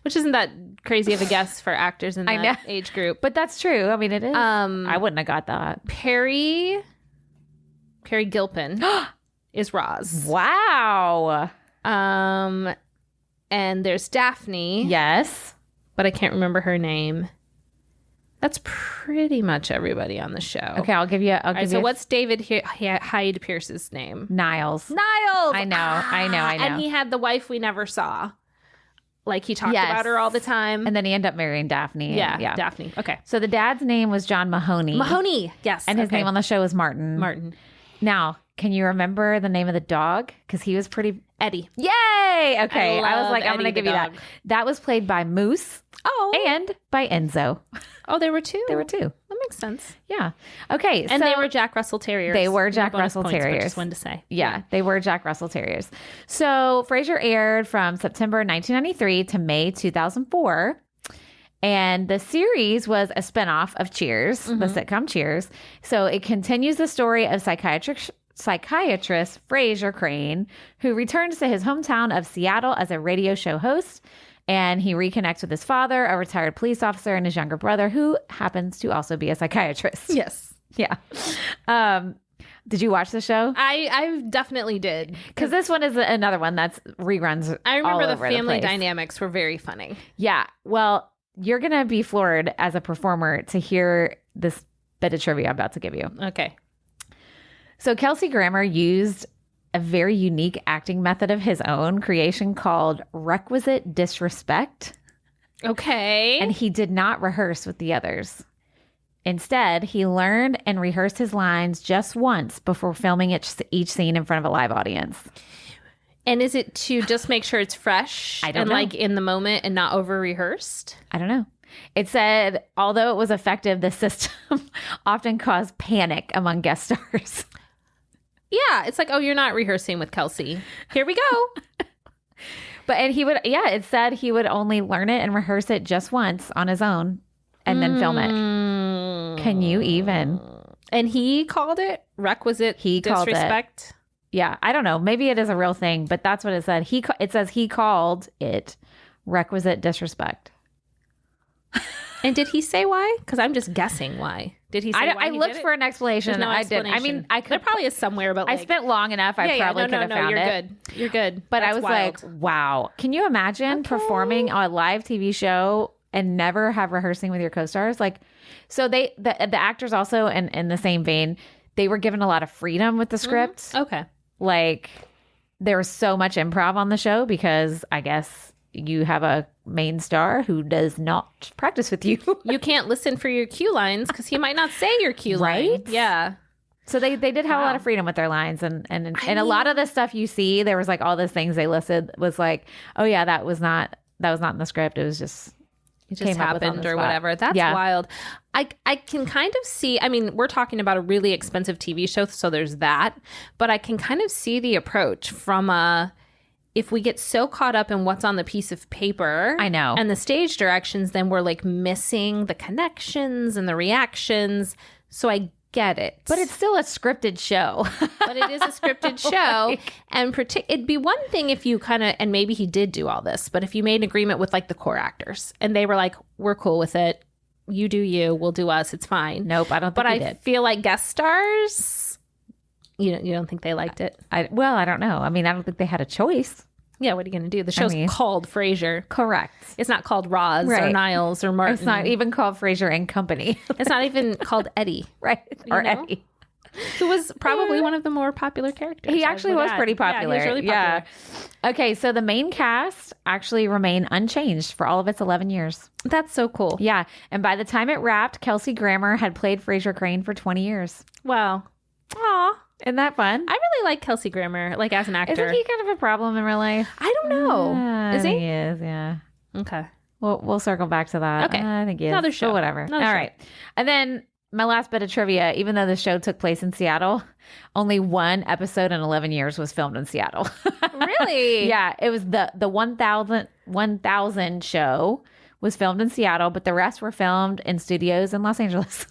Which isn't that crazy of a guess for actors in that age group. But that's true. I mean, it is. I wouldn't have got that. Perry Gilpin is Roz. Wow. And there's Daphne. Yes. But I can't remember her name. That's pretty much everybody on the show. Okay, I'll give you. So what's David Hyde Pierce's name? Niles. I know. And he had the wife we never saw. Like he talked about her all the time. And then he ended up marrying Daphne. Yeah, Daphne. Okay. So the dad's name was John Mahoney. Yes. And his name on the show was Martin. Now, can you remember the name of the dog? Because he was pretty... Eddie. Yay! Okay. I was like, I'm going to give you dog. that. That was played by Moose. Oh. And by Enzo. Oh, there were two? There were two. That makes sense. Yeah. Okay. And they were Jack Russell Terriers. They were Jack Russell Terriers. I just wanted to say. Yeah, they were Jack Russell Terriers. So Frasier aired from September 1993 to May 2004. And the series was a spinoff of Cheers, the sitcom Cheers. So it continues the story of psychiatrist Frasier Crane, who returns to his hometown of Seattle as a radio show host. And he reconnects with his father, a retired police officer, and his younger brother, who happens to also be a psychiatrist. Yes. Yeah. Did you watch the show? I definitely did. Because this one is another one that's reruns. I remember all the over family place. dynamics were very funny. Yeah. Well, you're going to be floored as a performer to hear this bit of trivia I'm about to give you. Okay. So Kelsey Grammer used a very unique acting method of his own creation called requisite disrespect. Okay. And he did not rehearse with the others. Instead, he learned and rehearsed his lines just once before filming each scene in front of a live audience. And is it to just make sure it's fresh and know. Like in the moment and not over rehearsed? I don't know. It said, although it was effective, the system often caused panic among guest stars. Yeah, it's like, oh, you're not rehearsing with Kelsey. Here we go. And he would, it said he would only learn it and rehearse it just once on his own and then film it. Can you even? And he called it requisite disrespect? Yeah, I don't know. Maybe it is a real thing, but that's what it said. It says he called it requisite disrespect. And did he say why? Because I'm just guessing why. Did he say why? I looked for an explanation. No I explanation. did. I mean, I could. There probably is somewhere, but I spent long enough. I probably could have found you're it. Good. You're good. But That's I was wild. like, wow. Can you imagine performing on a live TV show and never have rehearsing with your co-stars? Like, so the actors also, in the same vein, they were given a lot of freedom with the script. Mm-hmm. Okay. Like, there was so much improv on the show because I guess you have a main star who does not practice with you. You can't listen for your cue lines because he might not say your cue line. Right? Yeah. So they did have a lot of freedom with their lines, and a lot of the stuff you see, there was like all those things they listed was like, oh yeah, that was not in the script. It was just happened or whatever. That's wild. I can kind of see, I mean, we're talking about a really expensive TV show, so there's that, but I can kind of see the approach from if we get so caught up in what's on the piece of paper, I know, and the stage directions, then we're like missing the connections and the reactions. So I get it. But it's still a scripted show. But it is a scripted show. And it'd be one thing if you kind of, and maybe he did do all this, but if you made an agreement with like the core actors and they were like, we're cool with it. You do you, we'll do us. It's fine. Nope, I don't think he did. Feel like guest stars, you don't think they liked it? I don't know. I mean, I don't think they had a choice. Yeah, what are you going to do? The show's called Frasier. Correct. It's not called Roz or Niles or Martin. It's not even called Frasier and Company. It's not even called Eddie. Right. Or Eddie. Who was probably one of the more popular characters. He actually was pretty popular. Yeah, he was really popular. Yeah. Okay, so the main cast actually remained unchanged for all of its 11 years. That's so cool. Yeah. And by the time it wrapped, Kelsey Grammer had played Frasier Crane for 20 years. Wow. Aw. Isn't that fun? I really like Kelsey Grammer, like as an actor. Isn't he kind of a problem in real life? I don't know. Is he? He is, yeah. Okay. We'll circle back to that. Okay. I think he is. Another show. But whatever. All right. And then my last bit of trivia, even though the show took place in Seattle, only one episode in 11 years was filmed in Seattle. Really? Yeah. It was the 1000 show was filmed in Seattle, but the rest were filmed in studios in Los Angeles.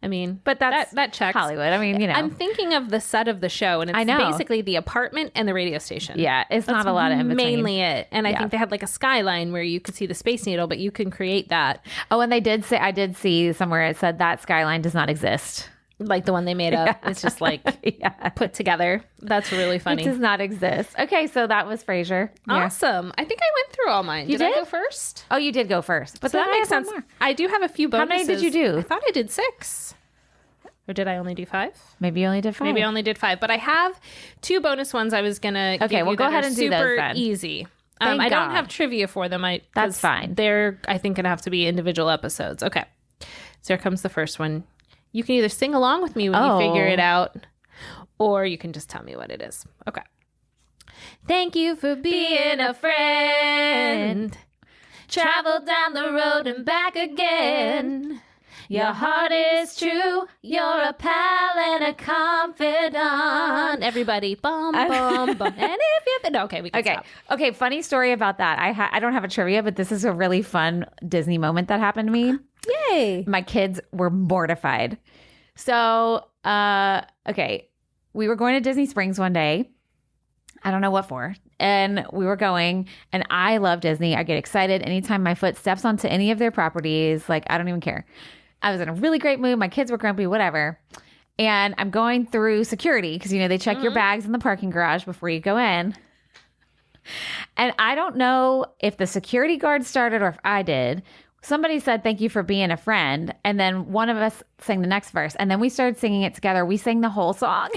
I mean, but that checks. Hollywood. I mean, I'm thinking of the set of the show, and it's basically the apartment and the radio station. Yeah, it's not a lot of in between. Mainly it. And I think they had like a skyline where you could see the Space Needle, but you can create that. Oh, and I did see somewhere it said that skyline does not exist. Like the one they made up. Yeah. It's just like put together. That's really funny. It does not exist. Okay, so that was Frasier. Awesome. I think I went through all mine. Did I go first? Oh, you did go first. But so that makes sense. I do have a few bonuses. How many did you do? I thought I did 6. Or did I only do 5? Maybe you only did 5. Maybe I only did 5. But I have 2 bonus ones I was going to give you go ahead and do those then. Super easy. I don't have trivia for them. That's fine. They're, I think, going to have to be individual episodes. Okay. So here comes the first one. You can either sing along with me when you figure it out, or you can just tell me what it is. Okay. Thank you for being a friend. Travel down the road and back again. Your heart is true. You're a pal and a confidant. Everybody, bum, bum, bum. And if you okay, we can stop. Okay, funny story about that. I don't have a trivia, but this is a really fun Disney moment that happened to me. Yay. My kids were mortified. So, okay, we were going to Disney Springs one day. I don't know what for. And we were going, and I love Disney. I get excited anytime my foot steps onto any of their properties. Like, I don't even care. I was in a really great mood. My kids were grumpy, whatever. And I'm going through security because, they check your bags in the parking garage before you go in. And I don't know if the security guard started or if I did. somebody said, thank you for being a friend. And then one of us sang the next verse. And then we started singing it together. We sang the whole song.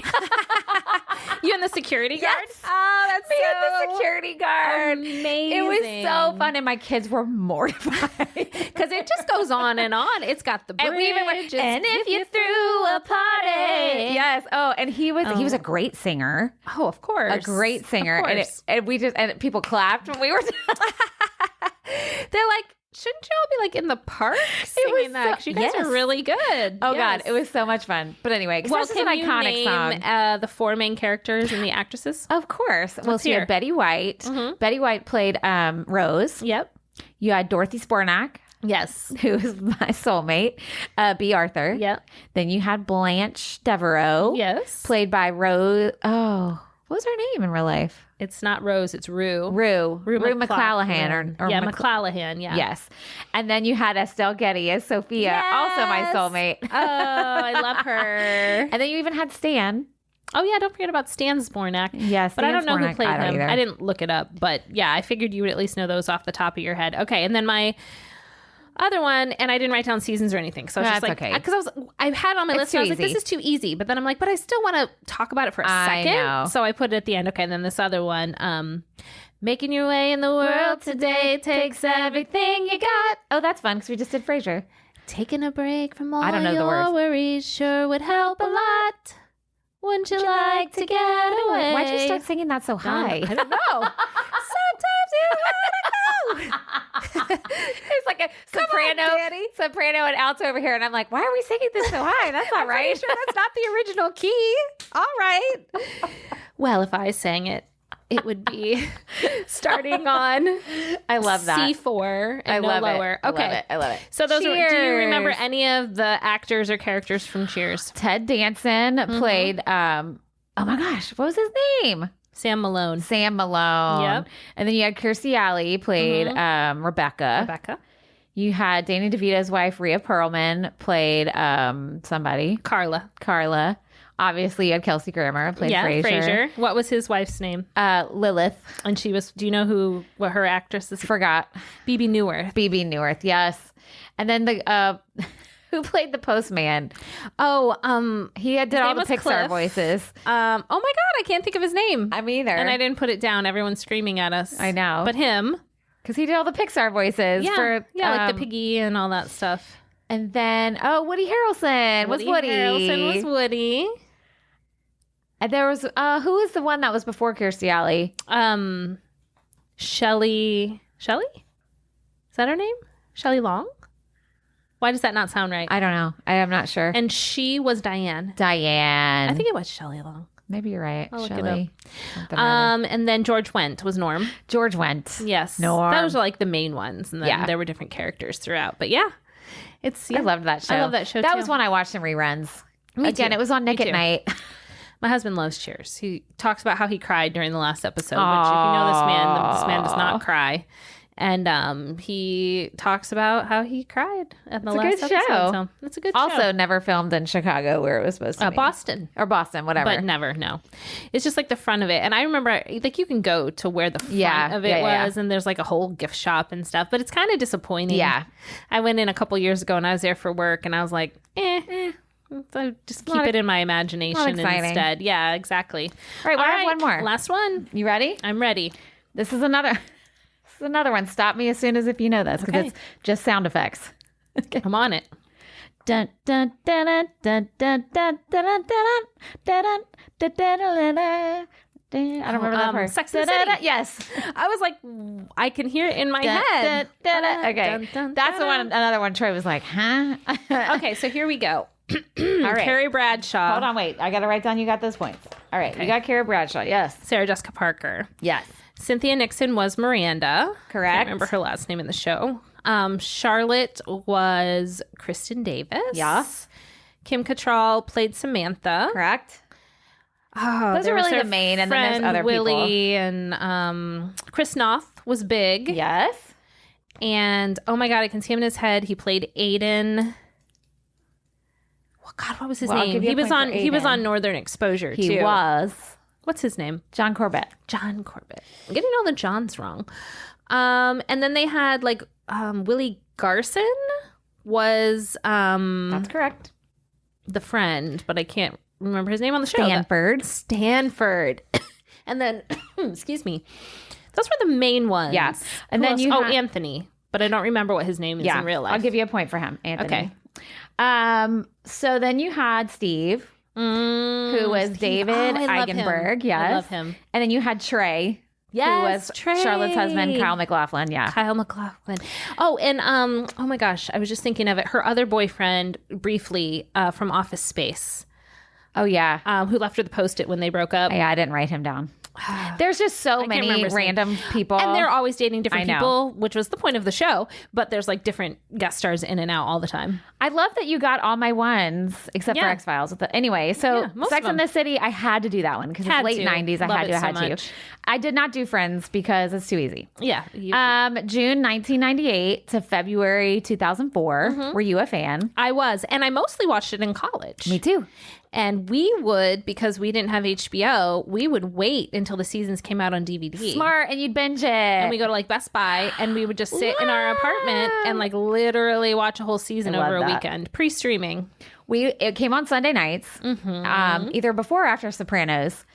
You and the security guard? Yes. Oh, that's me and the security guard. Amazing. It was so fun. And my kids were mortified. Because it just goes on and on. It's got the bridge. And we even went, and if you threw a party. Yes. Oh, and he was a great singer. Oh, of course. A great singer. And people clapped when we were They're like, shouldn't you all be like in the park singing that? Because you guys are really good. Oh, God. It was so much fun. But anyway, well, this is an iconic song. The 4 main characters and the actresses? Of course. Well, so you had Betty White. Mm-hmm. Betty White played Rose. Yep. You had Dorothy Spornak. Yes. Who was my soulmate. B. Arthur. Yep. Then you had Blanche Devereaux. Yes. Played by Rose. Oh, what was her name in real life? It's not Rose, it's Rue. Rue McClanahan. McClanahan, yeah. Yes. And then you had Estelle Getty as Sophia, also my soulmate. Oh, I love her. And then you even had Stan. Oh, yeah, don't forget about Stan Spornak. Yes, but I don't know who played him. Either. I didn't look it up, but yeah, I figured you would at least know those off the top of your head. Okay, and then my other one, and I didn't write down seasons or anything, so I was just like, because I had it on my list, and I was like, this is too easy. But then I'm like, but I still want to talk about it for a second, know. So I put it at the end. Okay, and then this other one, making your way in the world today takes everything you got. Oh, that's fun because we just did Frasier. Taking a break from all your worries sure would help a lot. Wouldn't you like to get away? Why'd you start singing that so high? I don't know. Sometimes you want to go. It's like a soprano and alto over here. And I'm like, why are we singing this so high? That's not right. Sure that's not the original key. All right. Well, if I sang it, it would be starting on I love that. C4 and no lower. Okay. I love it. So those are, do you remember any of the actors or characters from Cheers? Ted Danson played oh my gosh, what was his name? Sam Malone. Yep. And then you had Kirstie Alley played Rebecca. You had Danny DeVito's wife, Rhea Perlman, played somebody. Carla. Obviously, you had Kelsey Grammer, played Frasier. What was his wife's name? Lilith. And she was, do you know what her actress is? Forgot. Bebe Neuwirth, yes. And then the... who played the postman? Oh, he did all the Pixar Cliff. Voices. Oh my God, I can't think of his name. I'm either. And I didn't put it down. Everyone's screaming at us. I know. But him. Because he did all the Pixar voices. Yeah, like the piggy and all that stuff. And then, Woody Harrelson was Woody. And there was, who was the one that was before Kirstie Alley? Shelley? Is that her name? Shelley Long? Why does that not sound right? I don't know. I am not sure. And she was Diane. I think it was Shelley Long. Maybe you're right. I'll look it up. And then George Wendt was Norm. George Wendt. Yes. Norm. Those were like the main ones. And then there were different characters throughout. But yeah. I loved that show. I love that show too. That was one I watched in reruns. Again, it was on Nick at Night. My husband loves Cheers. He talks about how he cried during the last episode, which if you know this man does not cry. And he talks about how he cried at the last episode. Show. So it's a good show. Also never filmed in Chicago where it was supposed to be. Boston. Or Boston, whatever. But never, no. It's just like the front of it. And I remember, like, you can go to where the front of it was, and there's like a whole gift shop and stuff. But it's kind of disappointing. Yeah. I went in a couple years ago, and I was there for work, and I was like, So just keep it in my imagination instead. Yeah, exactly. All right, I have one more. Last one. You ready? I'm ready. This is another one. Stop me as soon as if you know this, because it's just sound effects. Okay. I'm on it. Dun dun dun dun dun dun dun dun dun dun dun. I don't remember that part. Sex and the City. Yes. I was like, I can hear it in my head. Okay. That's the one. Another one. Troy was like, huh? Okay, so here we go. All right. Carrie Bradshaw. Hold on, wait. I got to write down you got those points. All right. Okay. You got Carrie Bradshaw. Yes. Sarah Jessica Parker. Yes. Cynthia Nixon was Miranda. Correct. I can't remember her last name in the show. Charlotte was Kristen Davis. Yes. Kim Cattrall played Samantha. Correct. Oh, those are really the main, and then there's other Willie people. And Chris Noth was big. Yes. And oh my God, I can see him in his head. He played Aiden. God, what was his name? He was on Northern Exposure too. He was. What's his name? John Corbett. I'm getting all the Johns wrong. And then they had like Willie Garson was That's correct. the friend, but I can't remember his name on the show. Stanford. And then, excuse me, those were the main ones. Yeah. And then Anthony, but I don't remember what his name is in real life. I'll give you a point for him, Anthony. Okay. So then you had Steve, who was David Eigenberg. Yes. I love him. And then you had Trey. Yes, who was Trey. Charlotte's husband, Kyle MacLachlan. Yeah. Kyle MacLachlan. Oh, and oh my gosh, I was just thinking of it. Her other boyfriend, briefly, from Office Space. Oh, yeah. Who left her the Post-it when they broke up. Yeah, I didn't write him down. There's just so many random people. And they're always dating different people, which was the point of the show. But there's like different guest stars in and out all the time. I love that you got all my ones, except for X-Files. Anyway, so Sex and the City, I had to do that one because it's late 90s. I had to. I did not do Friends because it's too easy. Yeah. June 1998 to February 2004. Were you a fan? I was. And I mostly watched it in college. Me too. And we would, because we didn't have HBO, we would wait until the seasons came out on DVD. Smart, and you'd binge it. And we go to like Best Buy, and we would just sit in our apartment and like literally watch a whole season over a weekend, pre-streaming. It came on Sunday nights, either before or after Sopranos.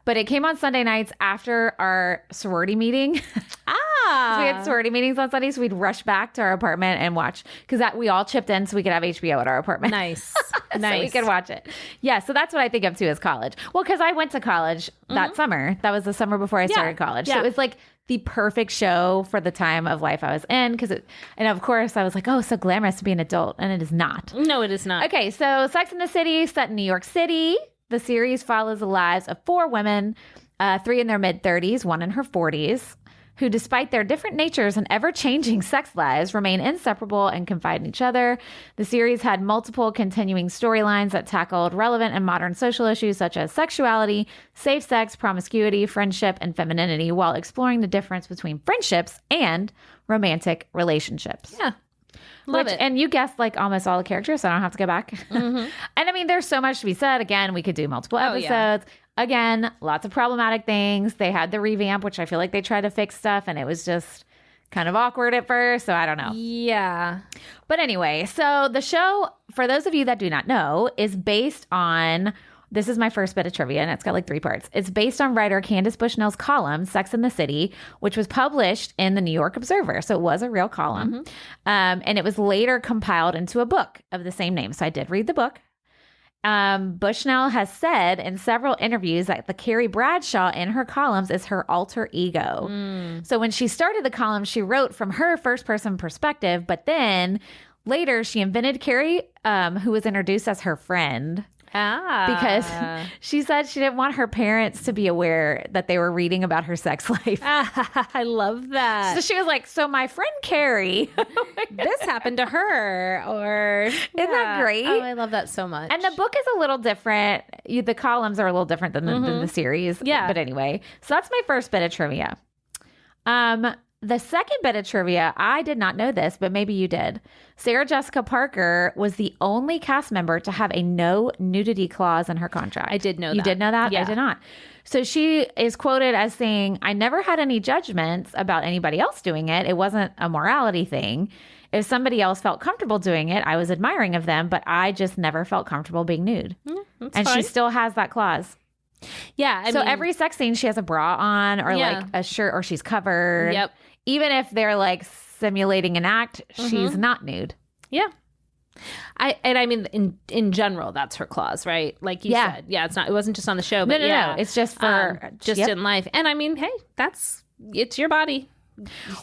But it came on Sunday nights after our sorority meeting. So we had sorority meetings on Sunday, so we'd rush back to our apartment and watch. Because we all chipped in so we could have HBO at our apartment. Nice. So we could watch it. Yeah, so that's what I think of, too, as college. Well, because I went to college that summer. That was the summer before I started college. So it was like the perfect show for the time of life I was in. And of course, I was like, oh, so glamorous to be an adult. And it is not. No, it is not. Okay, so Sex and the City, set in New York City. The series follows the lives of 4 women, 3 in their mid-30s, 1 in her 40s, who, despite their different natures and ever-changing sex lives, remain inseparable and confide in each other. The series had multiple continuing storylines that tackled relevant and modern social issues such as sexuality, safe sex, promiscuity, friendship, and femininity, while exploring the difference between friendships and romantic relationships. Yeah. Love it. And you guessed like almost all the characters, so I don't have to go back. And I mean, there's so much to be said. Again, we could do multiple episodes. Again, lots of problematic things. They had the revamp, which I feel like they tried to fix stuff, and it was just kind of awkward at first. So I don't know. Yeah. But anyway, so the show, for those of you that do not know, is based on... This is my first bit of trivia, and it's got like 3 parts. It's based on writer Candace Bushnell's column, Sex and the City, which was published in the New York Observer. So it was a real column. And it was later compiled into a book of the same name. So I did read the book. Bushnell has said in several interviews that the Carrie Bradshaw in her columns is her alter ego. So when she started the column, she wrote from her first-person perspective, but then later she invented Carrie, who was introduced as her friend. Because she said she didn't want her parents to be aware that they were reading about her sex life. I love that. So she was like, so my friend Carrie, this happened to her. Or isn't that great? Oh, I love that so much. And the book is a little different. The columns are a little different than the series. Yeah. But anyway, so that's my first bit of trivia. The second bit of trivia, I did not know this, but maybe you did. Sarah Jessica Parker was the only cast member to have a no nudity clause in her contract. I did know that. You did know that? Yeah. I did not. So she is quoted as saying, I never had any judgments about anybody else doing it. It wasn't a morality thing. If somebody else felt comfortable doing it, I was admiring of them, but I just never felt comfortable being nude. And fine. She still has that clause. Yeah. I mean, every sex scene, she has a bra on or like a shirt or she's covered. Yep. Even if they're like simulating an act, she's not nude. Yeah. I mean, in general, that's her clause, right? Like you said. Yeah, it wasn't just on the show, but no. It's just for in life. And I mean, hey, it's your body.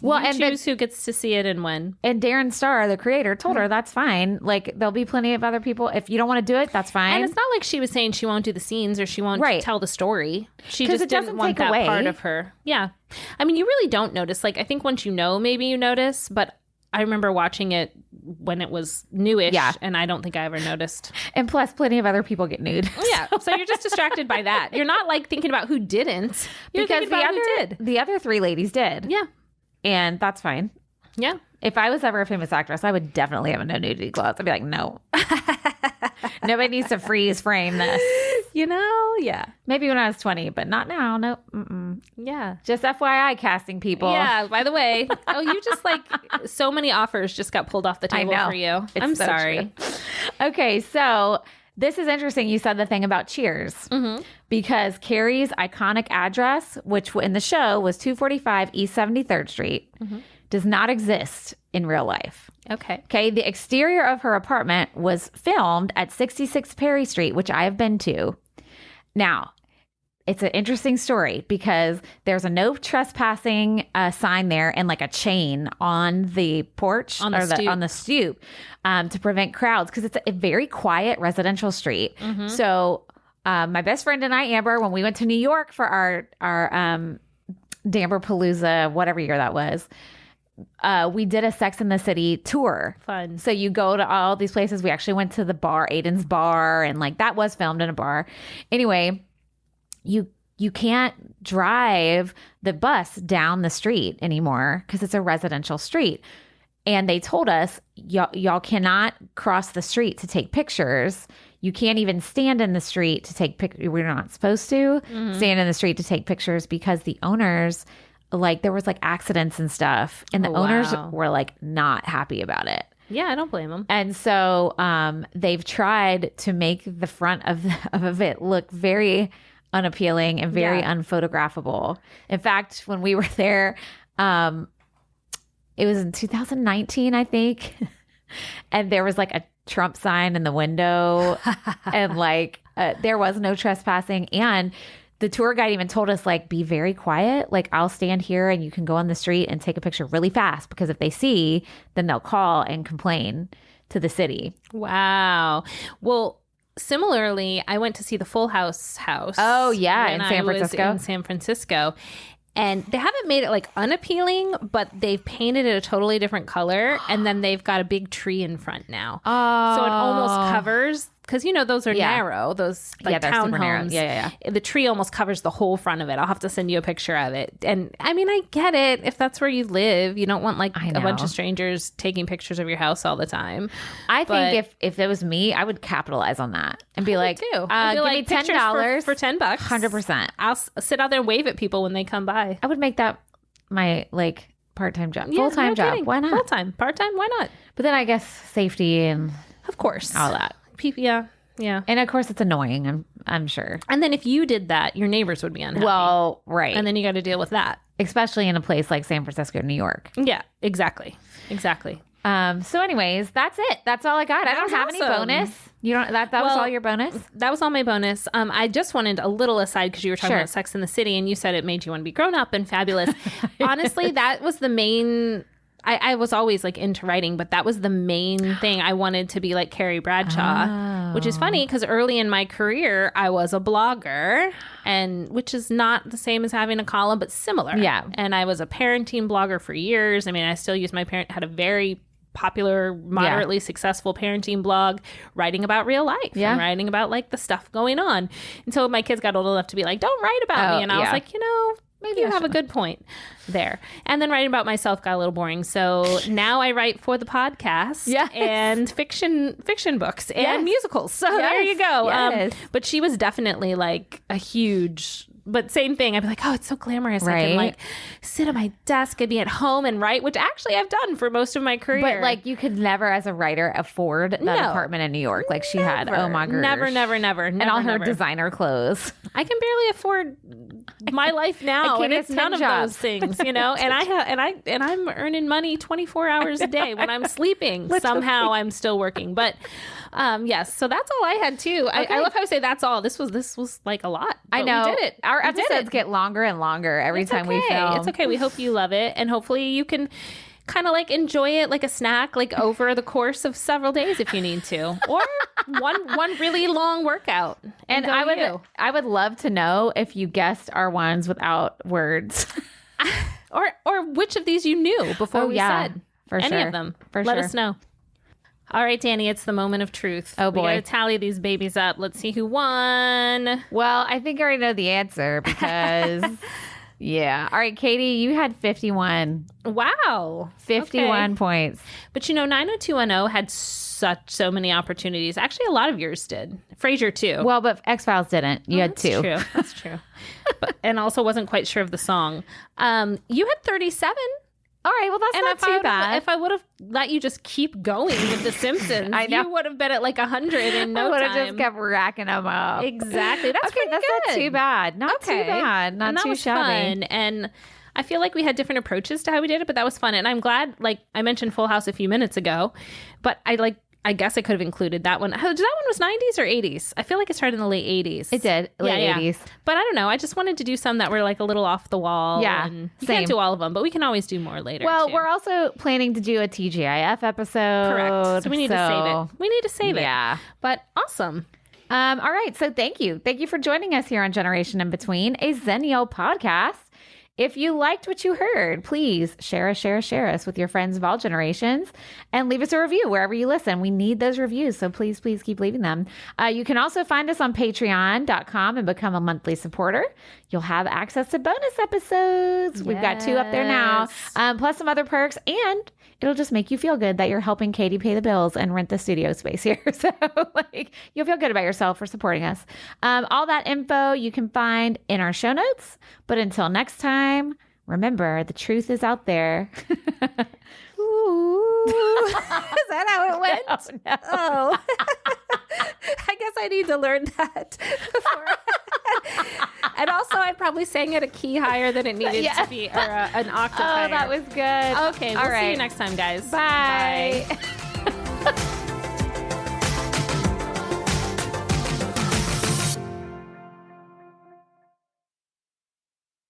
Well, you choose who gets to see it and when. And Darren Star, the creator, told her that's fine. Like there'll be plenty of other people. If you don't want to do it, that's fine. And it's not like she was saying she won't do the scenes or she won't tell the story. She just didn't want that part of her. Yeah. I mean, you really don't notice. Like I think once you know, maybe you notice. But I remember watching it when it was newish, and I don't think I ever noticed. And plus, plenty of other people get nude. Yeah, so you're just distracted by that. You're not like thinking about who didn't. You're thinking about who did. The other 3 ladies did. Yeah. And that's fine. Yeah. If I was ever a famous actress, I would definitely have a no nudity clause. I'd be like, no. Nobody needs to freeze frame this. Yeah. Maybe when I was 20, but not now. No. Mm-mm. Yeah. Just FYI, casting people. Yeah. By the way, you just like so many offers just got pulled off the table for you. I'm so sorry. True. Okay. So this is interesting. You said the thing about Cheers because Carrie's iconic address, which in the show was 245 East 73rd Street, does not exist in real life. Okay. The exterior of her apartment was filmed at 66 Perry Street, which I have been to. Now, it's an interesting story because there's a no trespassing sign there and like a chain on the porch on the stoop to prevent crowds because it's a very quiet residential street. So my best friend and I, Amber, when we went to New York for our Damberpalooza, whatever year that was, we did a Sex in the City tour. Fun. So you go to all these places. We actually went to the bar, Aiden's bar, and like that was filmed in a bar. Anyway, you can't drive the bus down the street anymore because it's a residential street. And they told us, y'all cannot cross the street to take pictures. You can't even stand in the street to take pictures. We're not supposed to stand in the street to take pictures because the owners, like there was like accidents and stuff. And the owners were like not happy about it. Yeah, I don't blame them. And so they've tried to make the front of it look very unappealing and very unphotographable. In fact, when we were there, it was in 2019, I think. And there was like a Trump sign in the window and like there was no trespassing. And the tour guide even told us like, be very quiet. Like I'll stand here and you can go on the street and take a picture really fast because if they see, then they'll call and complain to the city. Wow. Well, similarly, I went to see the Full House. Oh yeah, in San Francisco. In San Francisco. And they haven't made it like unappealing, but they've painted it a totally different color. And then they've got a big tree in front now. Oh. So it almost covers, because those are narrow, those like townhomes. Yeah. The tree almost covers the whole front of it. I'll have to send you a picture of it. And I mean, I get it. If that's where you live, you don't want like a bunch of strangers taking pictures of your house all the time. I think if it was me, I would capitalize on that and be like, give me $10 for $10. 100%. I'll sit out there and wave at people when they come by. I would make that my like part-time job, Yeah, full-time job. Kidding. Why not? Full-time, part-time, why not? But then I guess safety and of course all that. People, yeah. And of course it's annoying, I'm sure. And then if you did that, your neighbors would be unhappy. Well, right. And then you got to deal with that. Especially in a place like San Francisco, New York. Yeah, exactly. So anyways, that's it. That's all I got. I don't have any bonus. You don't. That was all your bonus? That was all my bonus. I just wanted a little aside because you were talking about Sex in the City and you said it made you want to be grown up and fabulous. Honestly, that was the main... I was always like into writing, but that was the main thing. I wanted to be like Carrie Bradshaw, which is funny because early in my career, I was a blogger, and which is not the same as having a column, but similar. Yeah. And I was a parenting blogger for years. I mean, I still use had a very popular, moderately successful parenting blog, writing about real life and writing about like the stuff going on until my kids got old enough to be like, don't write about me. And I was like, maybe you have a good point there. And then writing about myself got a little boring. So now I write for the podcast and fiction books and musicals. So there you go. Yes. But she was definitely like a huge... But same thing. I'd be like, oh, it's so glamorous. Right. I can like sit at my desk and be at home and write, which actually I've done for most of my career. But like you could never as a writer afford that apartment in New York like she had. Oh my gosh. Never. And all her designer clothes. I can barely afford my life now. And it's none of those things, And I'm earning money 24 hours a day when I'm sleeping. Somehow I'm still working. But yes, so that's all I had too. Okay. I love how I say that's all. This was like a lot. I know. We did it. Our episodes get longer and longer every time we film. It's okay. We hope you love it, and hopefully you can kind of like enjoy it like a snack, like over the course of several days if you need to, or one really long workout. And I would love to know if you guessed our ones without words, or which of these you knew before we said for any sure. of them. For Let sure. us know. All right, Dani, it's the moment of truth. Oh, boy. We got to tally these babies up. Let's see who won. Well, I think I already know the answer because Yeah. All right, Katie, you had 51. Wow. 51 points. But 90210 had so many opportunities. Actually, a lot of yours did. Frasier too. Well, but X-Files didn't. You had 2. That's true. And also wasn't quite sure of the song. You had 37. All right, well, that's not too bad. If I would have let you just keep going with The Simpsons, you would have been at like 100 in no time. I would have just kept racking them up. Exactly. That's okay. That's good. Not too bad. Not too bad. Not too shabby. Fun. And I feel like we had different approaches to how we did it, but that was fun. And I'm glad, like I mentioned Full House a few minutes ago, but I guess I could have included that one. That one was 90s or 80s? I feel like it started in the late 80s. It did. Late 80s. But I don't know. I just wanted to do some that were like a little off the wall. Yeah. And you can't do all of them, but we can always do more later. Well, we're also planning to do a TGIF episode. Correct. So we need to save it. Yeah. But awesome. All right. So thank you. Thank you for joining us here on Generation in Between, a Xennial podcast. If you liked what you heard, please share us with your friends of all generations and leave us a review wherever you listen. We need those reviews, so please keep leaving them. You can also find us on patreon.com and become a monthly supporter. You'll have access to bonus episodes. Yes. We've got 2 up there now, plus some other perks, and it'll just make you feel good that you're helping Katie pay the bills and rent the studio space here. So you'll feel good about yourself for supporting us. All that info you can find in our show notes. But until next time, remember, the truth is out there. Ooh. Is that how it went? No. Oh. I guess I need to learn that before. And also, I probably sang at a key higher than it needed to be, or an octave higher. Oh, that was good. Okay, we'll see you next time, guys. Bye.